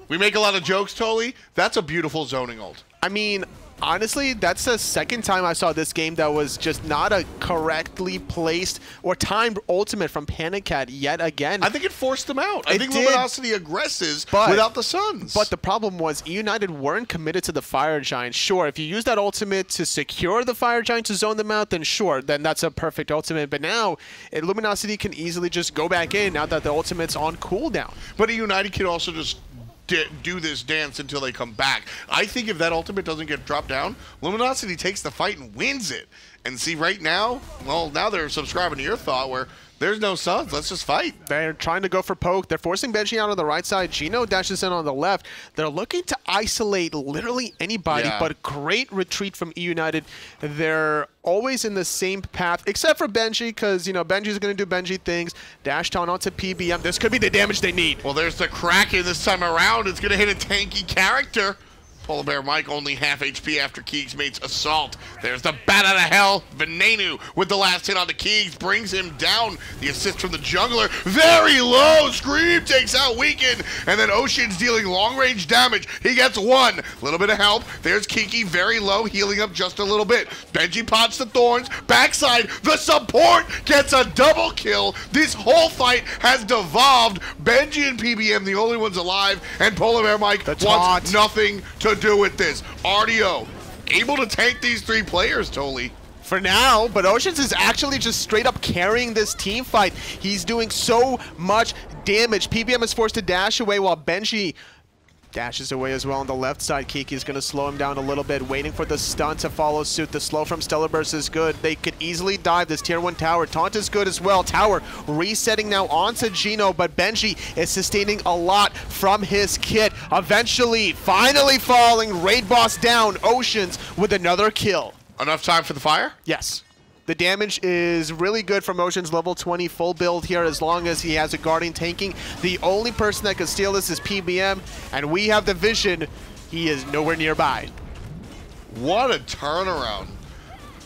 We make a lot of jokes, Toli. That's a beautiful zoning ult. I mean, honestly, that's the second time I saw this game that was just not a correctly placed or timed ultimate from PandaCat yet again. I think it forced them out. I think did. Luminosity aggresses without the Suns. But the problem was eUnited weren't committed to the Fire Giant. Sure, if you use that ultimate to secure the Fire Giant to zone them out, then sure, then that's a perfect ultimate. But now, Luminosity can easily just go back in now that the ultimate's on cooldown. But eUnited can also just do this dance until they come back. I think if that ultimate doesn't get dropped down, Luminosity takes the fight and wins it. And see, right now, well, now they're subscribing to your thought where there's no Suns. Let's just fight. They're trying to go for poke. They're forcing Benji out on the right side. Geno dashes in on the left. They're looking to isolate literally anybody, but great retreat from eUnited. They're always in the same path, except for Benji, because, you know, Benji's going to do Benji things. Dash down onto PBM. This could be the damage they need. Well, there's the Kraken this time around. It's going to hit a tanky character. PolarBearMike only half HP after keegsmate's assault. There's the bat out of hell. Venenu with the last hit on the Keegs brings him down. The assist from the jungler. Very low. Scream takes out Weaken. And then Ocean's dealing long-range damage. He gets one. Little bit of help. There's Kiki very low, healing up just a little bit. Benji pots the thorns. Backside. The support gets a double kill. This whole fight has devolved. Benji and PBM the only ones alive. And PolarBearMike wants nothing to do with this. Artio able to tank these three players, Toli. For now, but Oceans is actually just straight up carrying this team fight. He's doing so much damage. PBM is forced to dash away while Benji dashes away as well on the left side. Kiki is going to slow him down a little bit, waiting for the stun to follow suit. The slow from Cerberus is good. They could easily dive this tier 1 tower. Taunt is good as well. Tower resetting now onto Geno, but Benji is sustaining a lot from his kit. Eventually, finally falling. Raid boss down. Oceans with another kill. Enough time for the fire? Yes. The damage is really good from Ocean's level 20 full build here as long as he has a Guardian tanking. The only person that can steal this is PBM, and we have the vision. He is nowhere nearby. What a turnaround.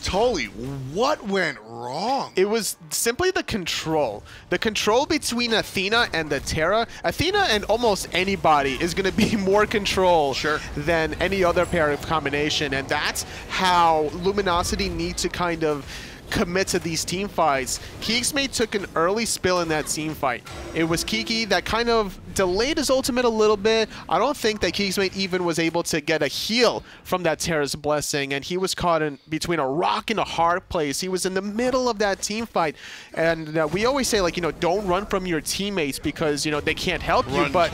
Toli, what went wrong? It was simply the control. The control between Athena and the Terra. Athena and almost anybody is going to be more control than any other pair of combination, and that's how Luminosity needs to kind of commit to these team fights. keegsmate took an early spill in that team fight. It was Kiki that kind of delayed his ultimate a little bit. I don't think that keegsmate even was able to get a heal from that Terra's blessing, and he was caught in between a rock and a hard place. He was in the middle of that team fight, and we always say, like, you know, don't run from your teammates because, you know, they can't help you, but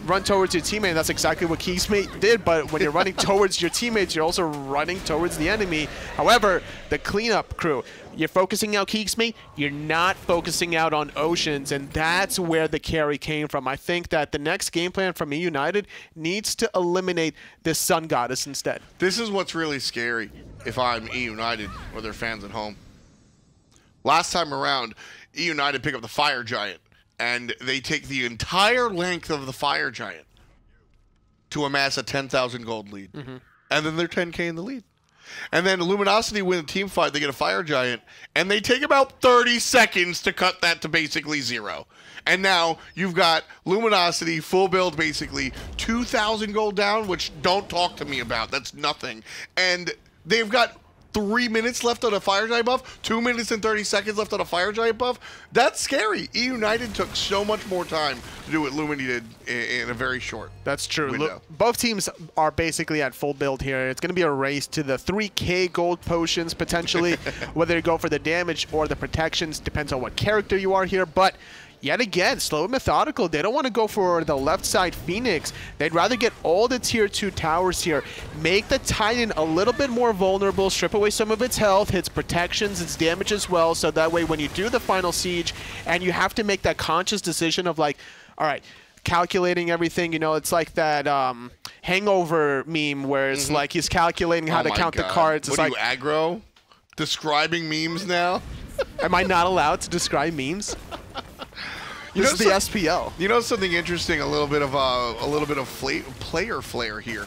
run towards your teammate. And that's exactly what keegsmate did, but when you're running towards your teammates, you're also running towards the enemy. However, the cleanup crew, you're focusing out keegsmate, you're not focusing out on Oceans, and that's where the carry came from. I think that the next game plan from eUnited needs to eliminate this Sun Goddess instead. This is what's really scary if I'm eUnited or their fans at home. Last time around, eUnited pick up the Fire Giant, and they take the entire length of the Fire Giant to amass a 10,000 gold lead. And then they're 10K in the lead. And then Luminosity win a team fight, they get a Fire Giant, and they take about 30 seconds to cut that to basically 0. And now you've got Luminosity full build, basically 2,000 gold down, which don't talk to me about. That's nothing. And they've got 3 minutes left on a Fire Giant buff, 2 minutes and 30 seconds left on a Fire Giant buff. That's scary. eUnited took so much more time to do what Lumini did in a very short That's true. window. Both teams are basically at full build here. It's going to be a race to the 3K gold potions, potentially, whether you go for the damage or the protections. Depends on what character you are here, but yet again, slow and methodical. They don't want to go for the left side Phoenix. They'd rather get all the tier 2 towers here, make the Titan a little bit more vulnerable, strip away some of its health, its protections, its damage as well, so that way when you do the final siege and you have to make that conscious decision of like, all right, calculating everything, you know, it's like that Hangover meme where it's like he's calculating how to count the cards. It's what like, are you, aggro? Describing memes now? am I not allowed to describe memes? This is the SPL. You know something interesting? A little bit of player flair here.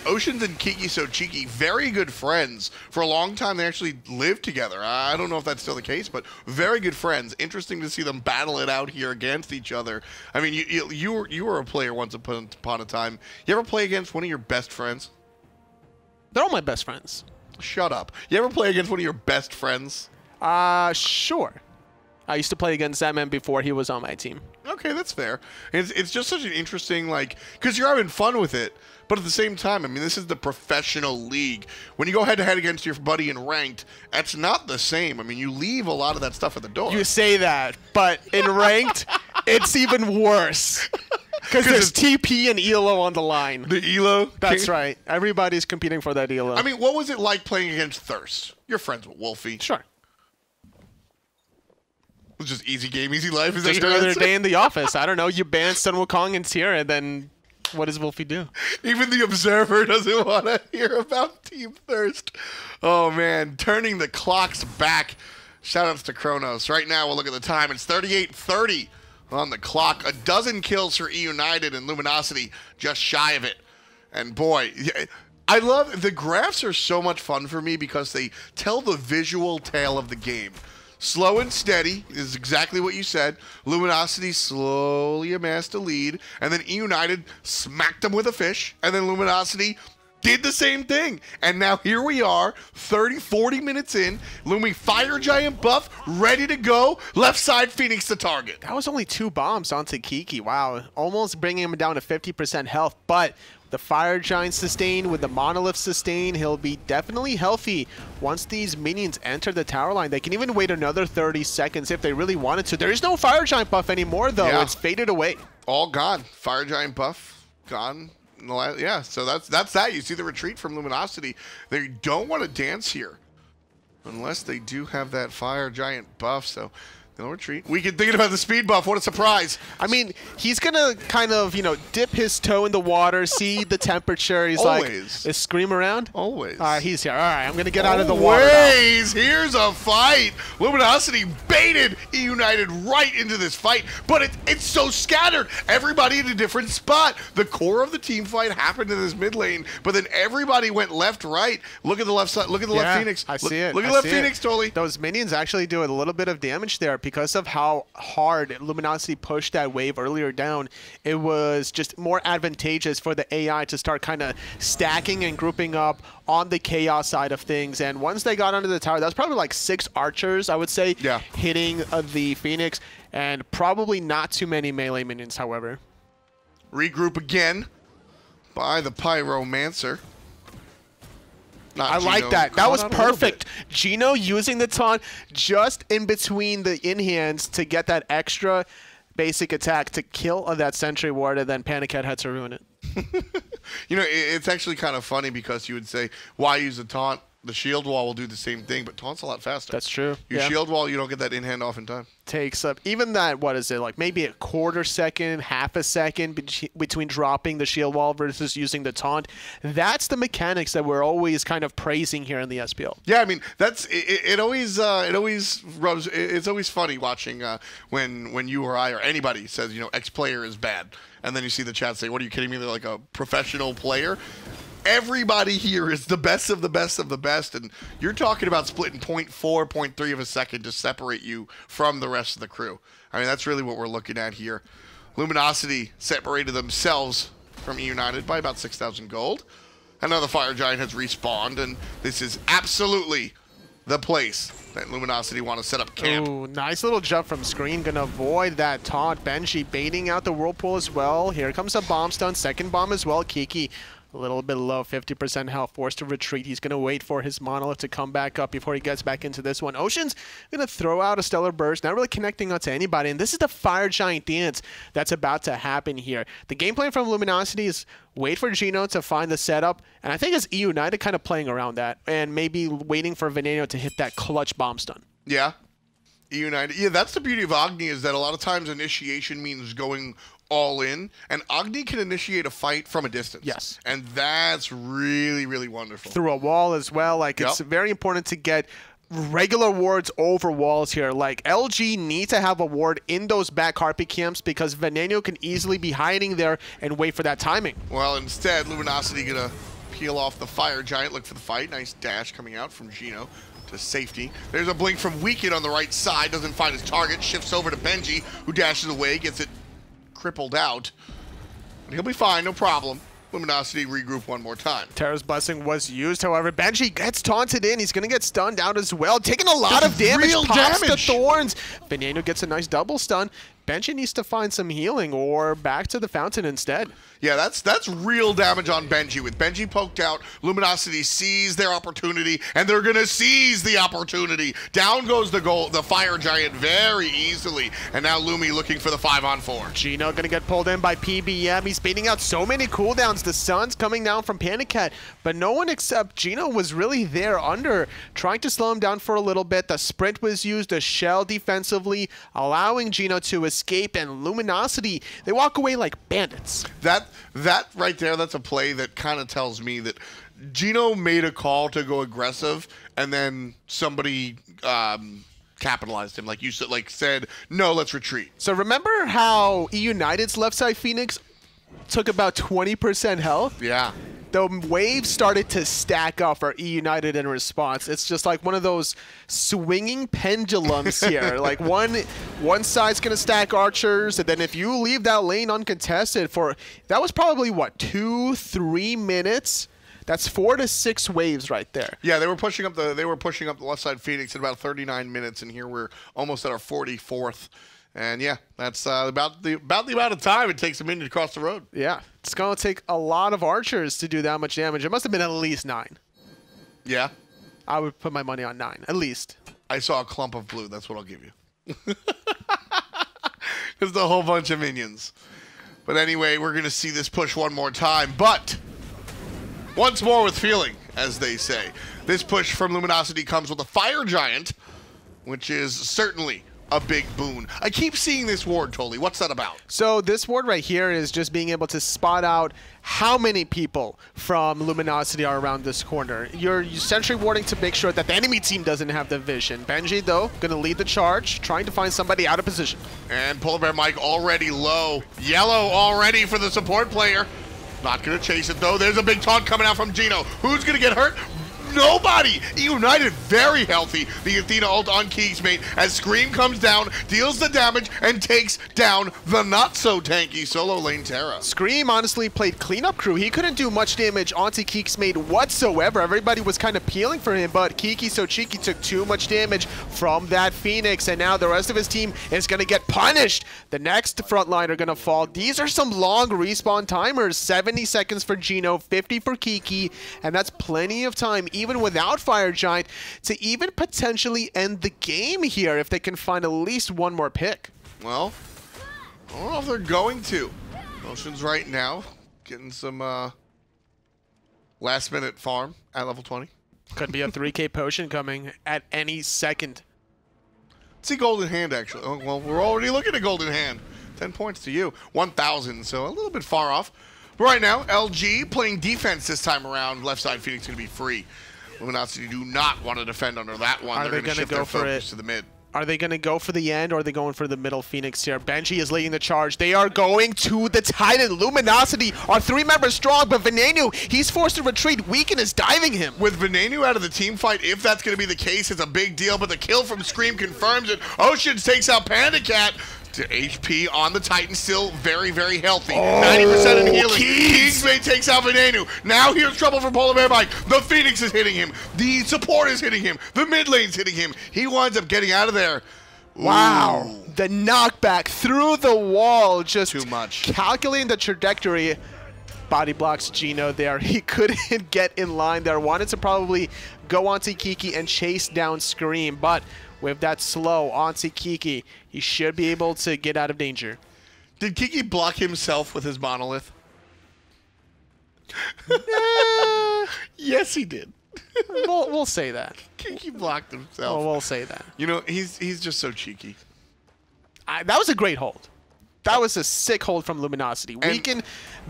Oceans and KikiSoCheeky, very good friends. For a long time, they actually lived together. I don't know if that's still the case, but very good friends. Interesting to see them battle it out here against each other. I mean, you were a player once upon a time. You ever play against one of your best friends? They're all my best friends. Shut up. You ever play against one of your best friends? Sure. I used to play against that man before he was on my team. Okay, that's fair. It's just such an interesting, like, because you're having fun with it, but at the same time, I mean, this is the professional league. When you go head-to-head against your buddy in ranked, that's not the same. I mean, you leave a lot of that stuff at the door. You say that, but in ranked, it's even worse. Because there's TP and ELO on the line. The ELO? That's right. Everybody's competing for that ELO. I mean, what was it like playing against Thirst? You're friends with Wolfie. Sure. It was just easy game, easy life. Is Just that your another answer? day in the office. I don't know. You ban Sun Wukong and Tier, and then what does Wolfie do? Even the Observer doesn't want to hear about Team Thirst. Oh, man. Turning the clocks back. Shout-outs to Kronos. Right now, we'll look at the time. It's 38:30 on the clock. A dozen kills for eUnited and Luminosity, just shy of it. And, boy, I love... The graphs are so much fun for me because they tell the visual tale of the game. Slow and steady is exactly what you said. Luminosity slowly amassed a lead, and then eUnited smacked them with a fish, and then Luminosity did the same thing. And now here we are, 40 minutes in, Lumi Fire Giant buff, ready to go, left side Phoenix to target. That was only 2 bombs onto Kiki. Wow. Almost bringing him down to 50% health, but the Fire Giant sustain with the Monolith sustain, he'll be definitely healthy once these minions enter the tower line. They can even wait another 30 seconds if they really wanted to. There is no Fire Giant buff anymore, though. Yeah. It's faded away. All gone. Fire Giant buff, gone. Yeah, so that's that. You see the retreat from Luminosity. They don't want to dance here unless they do have that Fire Giant buff, so they'll retreat. We can think about the speed buff. What a surprise. I mean, he's going to kind of, you know, dip his toe in the water, see the temperature. He's Always. like, is Scream around? Always. All right, he's here. All right, I'm going to get out of the water now. Always. Here's a fight. Luminosity baited eUnited right into this fight, but it's so scattered. Everybody in a different spot. The core of the team fight happened in this mid lane, but then everybody went left, right. Look at the left side. Look at the left Phoenix. I see it. Look at the left Phoenix, Tolly. Those minions actually do a little bit of damage there because of how hard Luminosity pushed that wave earlier down. It was just more advantageous for the AI to start kind of stacking and grouping up on the chaos side of things. And once they got under the tower, that was probably like 6 archers, I would say, hitting the Phoenix, and probably not too many melee minions, however. Regroup again by the Pyromancer. I like that. That was perfect. Geno using the taunt just in between the in-hands to get that extra basic attack to kill that sentry ward, and then PandaCat had to ruin it. You know, it's actually kind of funny because you would say, why use a taunt? The shield wall will do the same thing, but taunt's a lot faster. That's true. Your shield wall, you don't get that in-hand off in time. Takes up even that, what is it, like maybe a quarter second, half a second between dropping the shield wall versus using the taunt. That's the mechanics that we're always kind of praising here in the SPL. Yeah, I mean, that's it always rubs. It's always funny watching when you or I or anybody says, you know, X player is bad, and then you see the chat say, "What, are you kidding me? They're like a professional player." Everybody here is the best of the best of the best, and you're talking about splitting 0.4, 0.3 of a second to separate you from the rest of the crew. I mean, that's really what we're looking at here. Luminosity separated themselves from eUnited by about 6,000 gold. Another Fire Giant has respawned, and this is absolutely the place that Luminosity want to set up camp. Ooh, nice little jump from Scream. Gonna avoid that taunt. Benji baiting out the Whirlpool as well. Here comes a bomb stun. Second bomb as well. Kiki a little bit low, 50% health, forced to retreat. He's going to wait for his Monolith to come back up before he gets back into this one. Ocean's going to throw out a Stellar Burst, not really connecting onto anybody. And this is the Fire Giant dance that's about to happen here. The game plan from Luminosity is wait for Geno to find the setup. And I think it's eUnited kind of playing around that and maybe waiting for Venenu to hit that clutch bomb stun. Yeah. eUnited. Yeah, that's the beauty of Agni, is that a lot of times initiation means going all in, and Agni can initiate a fight from a distance. Yes. And that's really, really wonderful. Through a wall as well. Like, it's very important to get regular wards over walls here. Like, LG need to have a ward in those back carpet camps because Venenu can easily be hiding there and wait for that timing. Well, instead, Luminosity gonna peel off the Fire Giant, look for the fight. Nice dash coming out from Geno to safety. There's a blink from Weekend on the right side, doesn't find his target, shifts over to Benji, who dashes away, gets it crippled out. And he'll be fine, no problem. Luminosity regroup one more time. Terra's blessing was used, however. Benji gets taunted in. He's going to get stunned out as well. Taking a lot of damage. Real Pops damage. the thorns. Venenu gets a nice double stun. Benji needs to find some healing or back to the fountain instead. Yeah, that's real damage on Benji. With Benji poked out, Luminosity sees their opportunity, and they're gonna seize the opportunity. Down goes the fire giant very easily, and now Lumi looking for the 5-on-4. Geno gonna get pulled in by PBM. He's baiting out so many cooldowns. The sun's coming down from PandaCat, but no one except Geno was really there under, trying to slow him down for a little bit. The sprint was used, the shell defensively, allowing Geno to escape, and Luminosity, they walk away like bandits. That right there, that's a play that kind of tells me that Geno made a call to go aggressive, and then somebody capitalized him, like you said, said, no, let's retreat. So remember how eUnited's left side Phoenix took about 20% health? Yeah. The waves started to stack up for eUnited in response. It's just like one of those swinging pendulums here. Like one side's gonna stack archers, and then if you leave that lane uncontested for, that was probably what, 2-3 minutes? That's 4 to 6 waves right there. Yeah, they were pushing up the left side Phoenix at about 39 minutes, and here we're almost at our 44th. And yeah, that's about the amount of time it takes a minute to cross the road. Yeah, it's going to take a lot of archers to do that much damage. It must have been at least 9. Yeah? I would put my money on 9, at least. I saw a clump of blue. That's what I'll give you. Just a whole bunch of minions. But anyway, we're going to see this push one more time. But once more with feeling, as they say. This push from Luminosity comes with a fire giant, which is certainly a big boon. I keep seeing this ward, Toli. What's that about? So this ward right here is just being able to spot out how many people from Luminosity are around this corner. You're sentry warding to make sure that the enemy team doesn't have the vision. Benji, though, going to lead the charge, trying to find somebody out of position. And PolarBearMike already low. Yellow already for the support player. Not going to chase it, though. There's a big taunt coming out from Geno. Who's going to get hurt? Nobody! eUnited very healthy. The Athena ult on keegsmate as Scream comes down, deals the damage, and takes down the not-so-tanky solo lane Terra. Scream honestly played cleanup crew. He couldn't do much damage onto keegsmate whatsoever. Everybody was kind of peeling for him, but KikiSoCheeky took too much damage from that Phoenix, and now the rest of his team is going to get punished. The next frontline are going to fall. These are some long respawn timers. 70 seconds for Geno, 50 for Kiki, and that's plenty of time, even without Fire Giant, to even potentially end the game here if they can find at least one more pick. Well, I don't know if they're going to. Motion's right now, getting some last-minute farm at level 20. Could be a 3K potion coming at any second. Let's see Golden Hand, actually. Oh, well, we're already looking at Golden Hand. 10 points to you. 1,000, so a little bit far off. But right now, LG playing defense this time around. Left side Phoenix going to be free. Luminosity do not want to defend under that one. They're going to shift their focus to the mid. Are they going to go for the end, or are they going for the middle Phoenix here? Benji is leading the charge. They are going to the Titan. Luminosity are 3 members strong, but Venenu, he's forced to retreat. Weaken is diving him. With Venenu out of the team fight, if that's going to be the case, it's a big deal, but the kill from Scream confirms it. Oceans takes out PandaCat. To HP on the Titan, still very, very healthy. 90% in healing. keegsmate takes out Venenu. Now here's trouble for PolarBearMike. The Phoenix is hitting him. The support is hitting him. The mid lane's hitting him. He winds up getting out of there. Wow. Ooh. The knockback through the wall. Just too much. Calculating the trajectory. Body blocks Geno there. He couldn't get in line there. Wanted to probably go onto Kiki and chase down Scream, but with that slow onto Kiki, he should be able to get out of danger. Did Kiki block himself with his monolith? Yes, he did. We'll say that. Kiki blocked himself. We'll say that. You know, he's just so cheeky. That was a great hold. That was a sick hold from Luminosity. Weaken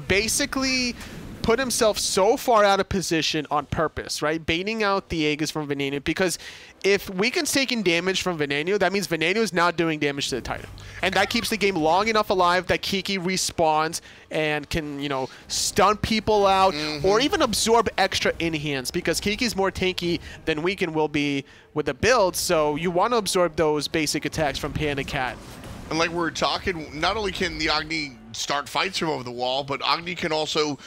basically put himself so far out of position on purpose, right? Baiting out the Aegis from Venenu, because if Weaken's taking damage from Venenu, that means Venenu is not doing damage to the Titan. And that keeps the game long enough alive that Kiki respawns and can, you know, stun people out or even absorb extra in-hands, because Kiki's more tanky than Weaken will be with the build, so you want to absorb those basic attacks from PandaCat. And like we're talking, not only can the Agni start fights from over the wall, but Agni can also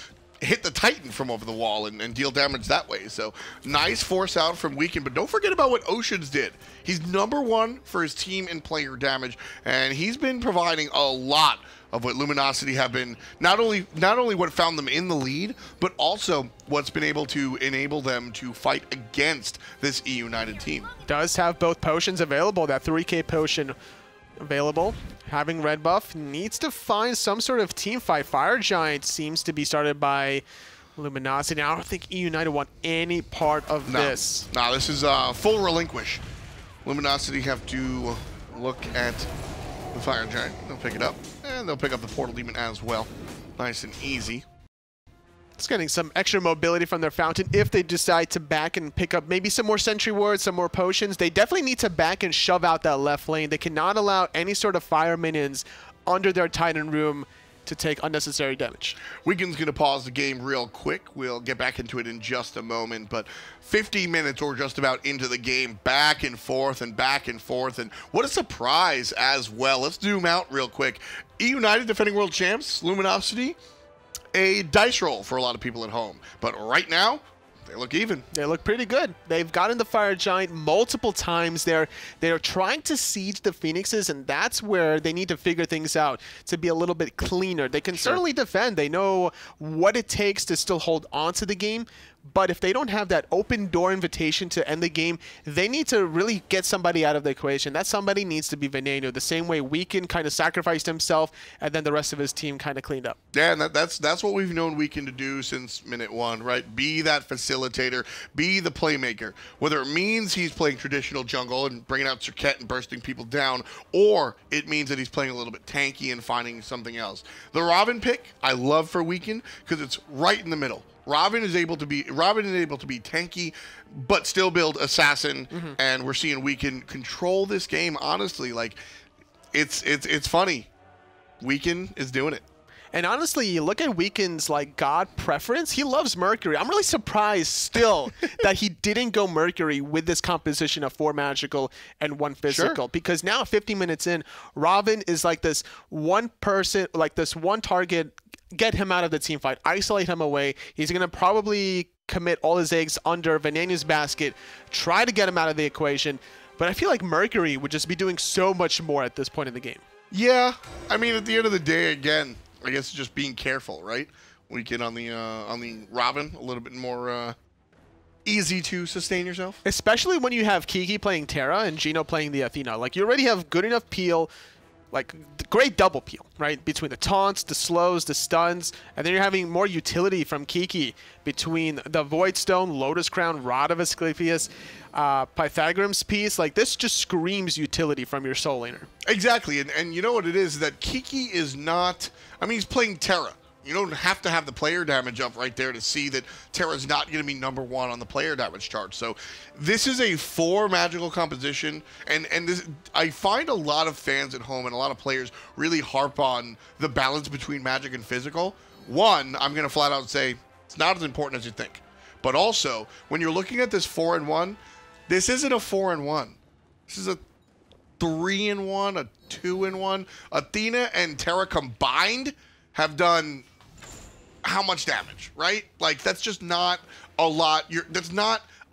hit the Titan from over the wall and deal damage that way. So nice force out from Weekend, but don't forget about what Oceans did. He's #1 for his team in player damage, and he's been providing a lot of what Luminosity have been, not only what found them in the lead, but also what's been able to enable them to fight against this eUnited team. Does have both potions available, that 3k potion available. Having red buff, needs to find some sort of team fight. Fire Giant seems to be started by Luminosity. I don't think eUnited want any part of this. No, this is full relinquish. Luminosity have to look at the Fire Giant. They'll pick it up, and they'll pick up the Portal Demon as well. Nice and easy. It's getting some extra mobility from their fountain if they decide to back and pick up maybe some more sentry wards, some more potions. They definitely need to back and shove out that left lane. They cannot allow any sort of fire minions under their Titan room to take unnecessary damage. Weekend's going to pause the game real quick. We'll get back into it in just a moment, but 50 minutes or just about into the game, back and forth and back and forth, and what a surprise as well. Let's zoom out real quick. eUnited defending world champs, Luminosity, a dice roll for a lot of people at home, but right now, they look even. They look pretty good. They've gotten the Fire Giant multiple times. They're trying to siege the Phoenixes, and that's where they need to figure things out to be a little bit cleaner. They can certainly defend. They know what it takes to still hold on to the game, but if they don't have that open door invitation to end the game, they need to really get somebody out of the equation. That somebody needs to be Venenu, the same way Weekend kind of sacrificed himself, and then the rest of his team kind of cleaned up. Yeah, and that's what we've known Weekend to do since minute one, right? Be that facilitator, be the playmaker. Whether it means he's playing traditional jungle and bringing out Circuit and bursting people down, or it means that he's playing a little bit tanky and finding something else. The Ravana pick, I love for Weekend because it's right in the middle. Ravana is able to be tanky, but still build assassin, and we're seeing Weekend control this game. Honestly, like it's funny. Weekend is doing it. And honestly, you look at Weekend's like god preference, he loves Mercury. I'm really surprised still that he didn't go Mercury with this composition of 4 magical and 1 physical. Because now 50 minutes in, Ravana is like this one person, like this one target. Get him out of the team fight, isolate him away. He's going to probably commit all his eggs under Venenu's basket, try to get him out of the equation. But I feel like Mercury would just be doing so much more at this point in the game. Yeah, I mean, at the end of the day, again, I guess it's just being careful, right? Weekend on the Ravana, a little bit more easy to sustain yourself. Especially when you have Kiki playing Terra and Geno playing the Athena. Like, you already have good enough peel, like great double peel, right? Between the taunts, the slows, the stuns, and then you're having more utility from Kiki between the Void Stone, Lotus Crown, Rod of Asclepius, Pythagoras piece. Like, this just screams utility from your soul laner. Exactly, and you know what it is? That Kiki is not, I mean, he's playing Terra. You don't have to have the player damage up right there to see that Terra's not going to be #1 on the player damage chart. So this is a 4 magical composition, and this, I find a lot of fans at home and a lot of players really harp on the balance between magic and physical. One, I'm going to flat out say it's not as important as you think. But also, when you're looking at this 4-in-1, this isn't a 4-in-1. This is a 3-in-1, a 2-in-1. Athena and Terra combined have done how much damage, right? Like, that's just not a lot.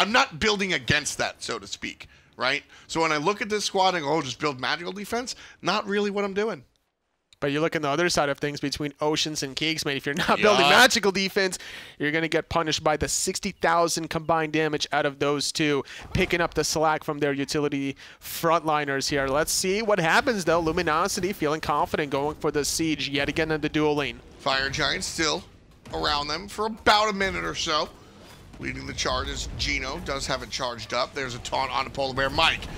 I'm not building against that, so to speak, right? So when I look at this squad and go, oh, just build magical defense, not really what I'm doing. But you look on the other side of things between Oceans and KikiSoCheeky. If you're not building magical defense, you're going to get punished by the 60,000 combined damage out of those two, picking up the slack from their utility frontliners here. Let's see what happens, though. Luminosity feeling confident going for the siege yet again in the dual lane. Fire Giant still around them for about a minute or so. Leading the charge is Geno, does have it charged up. There's a taunt on PolarBearMike.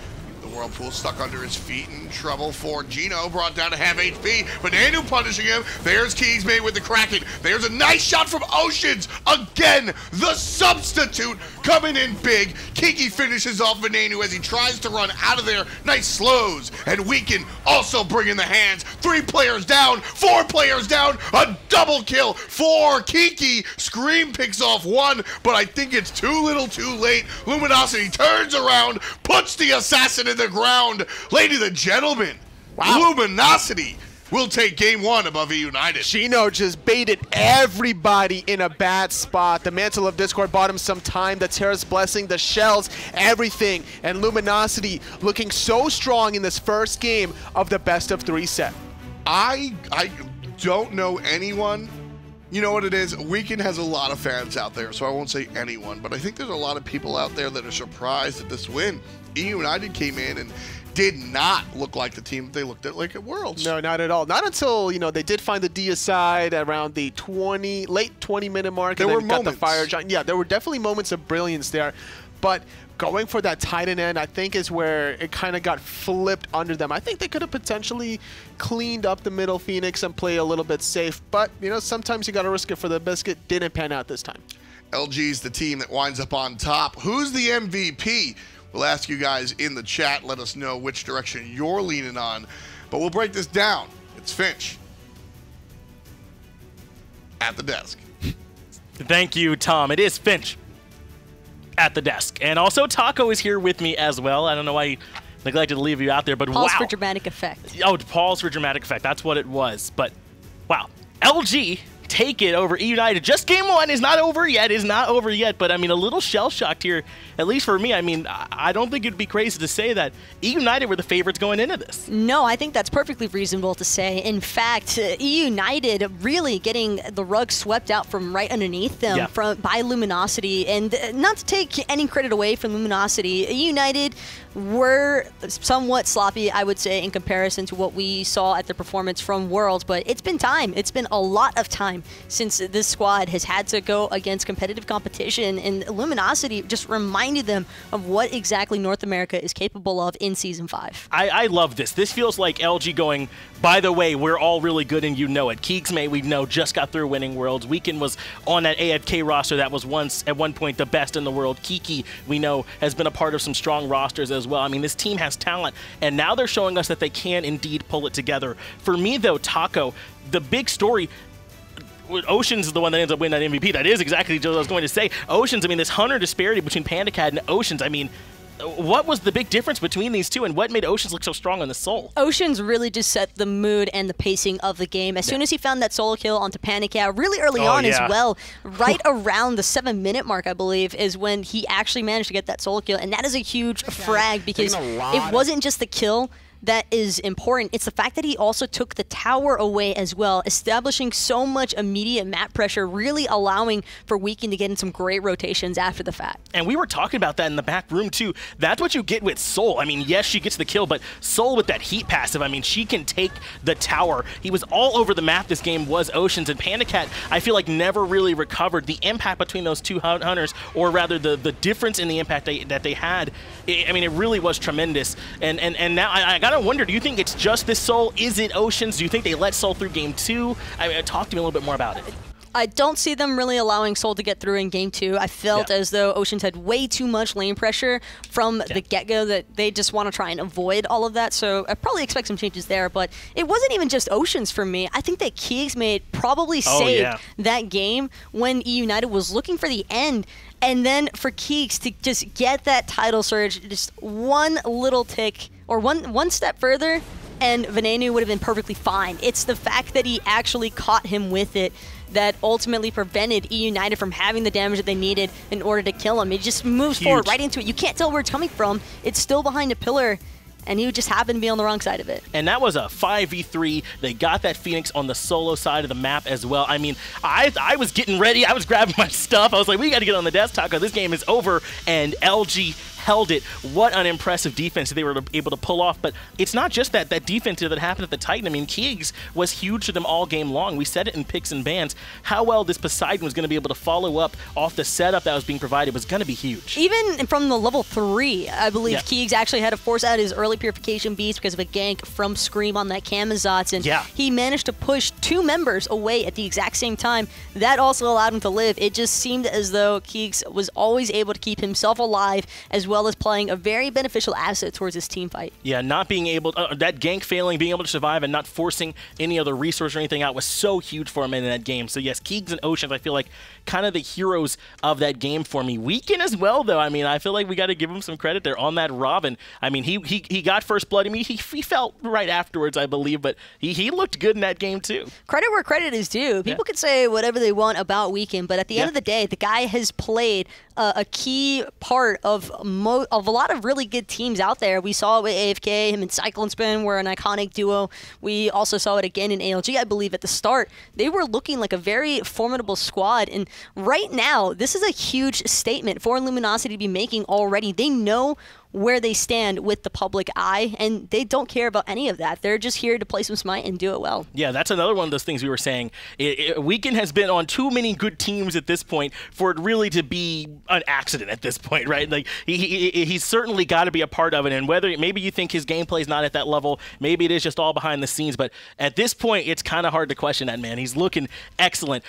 The Whirlpool stuck under his feet, and trouble for Geno, brought down to half HP. Venenu punishing him. There's keegsmate with the Kraken. There's a nice shot from Oceans. Again, the substitute coming in big. Kiki finishes off Venenu as he tries to run out of there. Nice slows. And Weekend also bringing the hands. 3 players down, 4 players down. A double kill for Kiki. Scream picks off 1, but I think it's too little too late. Luminosity turns around, puts the assassin in the ground. Ladies and gentlemen, Luminosity will take game 1 above eUnited. NotGeno just baited everybody in a bad spot. The Mantle of Discord bought him some time. The Terra's Blessing, the shells, everything. And Luminosity looking so strong in this first game of the best-of-3 set. I don't know anyone. You know what it is? Weekend has a lot of fans out there, so I won't say anyone, but I think there's a lot of people out there that are surprised at this win. eUnited came in and did not look like the team that they looked at like at Worlds. No, not at all. Not until, you know, they did find the D aside around the late 20-minute mark. There and were then got moments. the fire giant. Yeah, there were definitely moments of brilliance there. But going for that Titan end, I think, is where it kind of got flipped under them. I think they could have potentially cleaned up the middle Phoenix and play a little bit safe. But, you know, sometimes you got to risk it for the biscuit. Didn't pan out this time. LG's the team that winds up on top. Who's the MVP? We'll ask you guys in the chat. Let us know which direction you're leaning on. But we'll break this down. It's Finch at the desk. Thank you, Tom. It is Finch at the desk. And also Taco is here with me as well. I don't know why he neglected to leave you out there, but Pause wow. for dramatic effect. Oh, pause for dramatic effect. That's what it was. But wow. LG take it over eUnited. Just game 1 is not over yet. But I mean, a little shell-shocked here, at least for me. I mean, I don't think it'd be crazy to say that eUnited were the favorites going into this. No, I think that's perfectly reasonable to say. In fact, eUnited really getting the rug swept out from right underneath them by Luminosity. And not to take any credit away from Luminosity, eUnited were somewhat sloppy, I would say, in comparison to what we saw at their performance from Worlds. But it's been time. It's been a lot of time since this squad has had to go against competitive competition, and Luminosity just reminded them of what exactly North America is capable of in Season 5. I love this. This feels like LG going, by the way, we're all really good and you know it. keegsmate, we know, just got through winning Worlds. Weekend was on that AFK roster that was once, at one point, the best in the world. Kiki, we know, has been a part of some strong rosters as well. I mean, this team has talent, and now they're showing us that they can indeed pull it together. For me, though, Taco, the big story, Oceans is the one that ends up winning that MVP. That is exactly what I was going to say. Oceans, I mean, this hunter disparity between PandaCat and Oceans, I mean, what was the big difference between these two, and what made Oceans look so strong on the Soul? Oceans really just set the mood and the pacing of the game. As soon as he found that solo kill onto PandaCat, really early on as well, right around the 7-minute mark, I believe, is when he actually managed to get that solo kill. And that is a huge frag, because it wasn't just the kill that is important. It's the fact that he also took the tower away as well, establishing so much immediate map pressure, really allowing for Weekend to get in some great rotations after the fact. And we were talking about that in the back room too. That's what you get with Soul. I mean, yes, she gets the kill, but Soul with that heat passive, I mean, she can take the tower. He was all over the map this game, was Oceans, and PandaCat, I feel like, never really recovered. The impact between those two hunters, or rather the difference in the impact that they had, I mean, it really was tremendous. And now I gotta wonder, do you think it's just this Soul? Is it Oceans? Do you think they let Soul through game 2? I mean, talk to me a little bit more about it. I don't see them really allowing Soul to get through in game 2. I felt as though Oceans had way too much lane pressure from the get-go, that they just want to try and avoid all of that. So I probably expect some changes there, but it wasn't even just Oceans for me. I think that keegsmate probably saved that game when eUnited was looking for the end. And then for Keeks to just get that title surge, just one little tick, or one step further, and Venenu would have been perfectly fine. It's the fact that he actually caught him with it that ultimately prevented eUnited from having the damage that they needed in order to kill him. It just moves forward right into it. You can't tell where it's coming from. It's still behind a pillar, and he just happened to be on the wrong side of it. And that was a 5v3. They got that Phoenix on the solo side of the map as well. I mean, I was getting ready. I was grabbing my stuff. I was like, we got to get on the desktop because this game is over, and LG held it. What an impressive defense they were able to pull off. But it's not just that defense that happened at the Titan. I mean, Keegs was huge to them all game long. We said it in picks and bans. How well this Poseidon was going to be able to follow up off the setup that was being provided was going to be huge. Even from the level 3, I believe Keegs actually had to force out his early purification beast because of a gank from Screammmmm on that Camazotz, and he managed to push 2 members away at the exact same time. That also allowed him to live. It just seemed as though Keegs was always able to keep himself alive, as well well as playing a very beneficial asset towards this team fight. Yeah, not being able, that gank failing, being able to survive and not forcing any other resource or anything out was so huge for him in that game. So yes, Keegs and Oceans, I feel like kind of the heroes of that game for me. Weekend as well, though. I mean, I feel like we got to give him some credit there on that Robin. I mean, he got first blood. I mean, he felt right afterwards, I believe, but he looked good in that game too. Credit where credit is due. People can say whatever they want about Weekend, but at the end of the day, the guy has played a key part of a lot of really good teams out there. We saw it with AFK, him and Cyclone Spin were an iconic duo. We also saw it again in ALG, I believe, at the start. They were looking like a very formidable squad, and right now, this is a huge statement for Luminosity to be making already. They know where they stand with the public eye, and they don't care about any of that. They're just here to play some Smite and do it well. Yeah, that's another one of those things we were saying. Weekend has been on too many good teams at this point for it really to be an accident at this point, right? Like he's certainly got to be a part of it, and whether maybe you think his gameplay is not at that level, maybe it is just all behind the scenes, but at this point, it's kind of hard to question that man. He's looking excellent.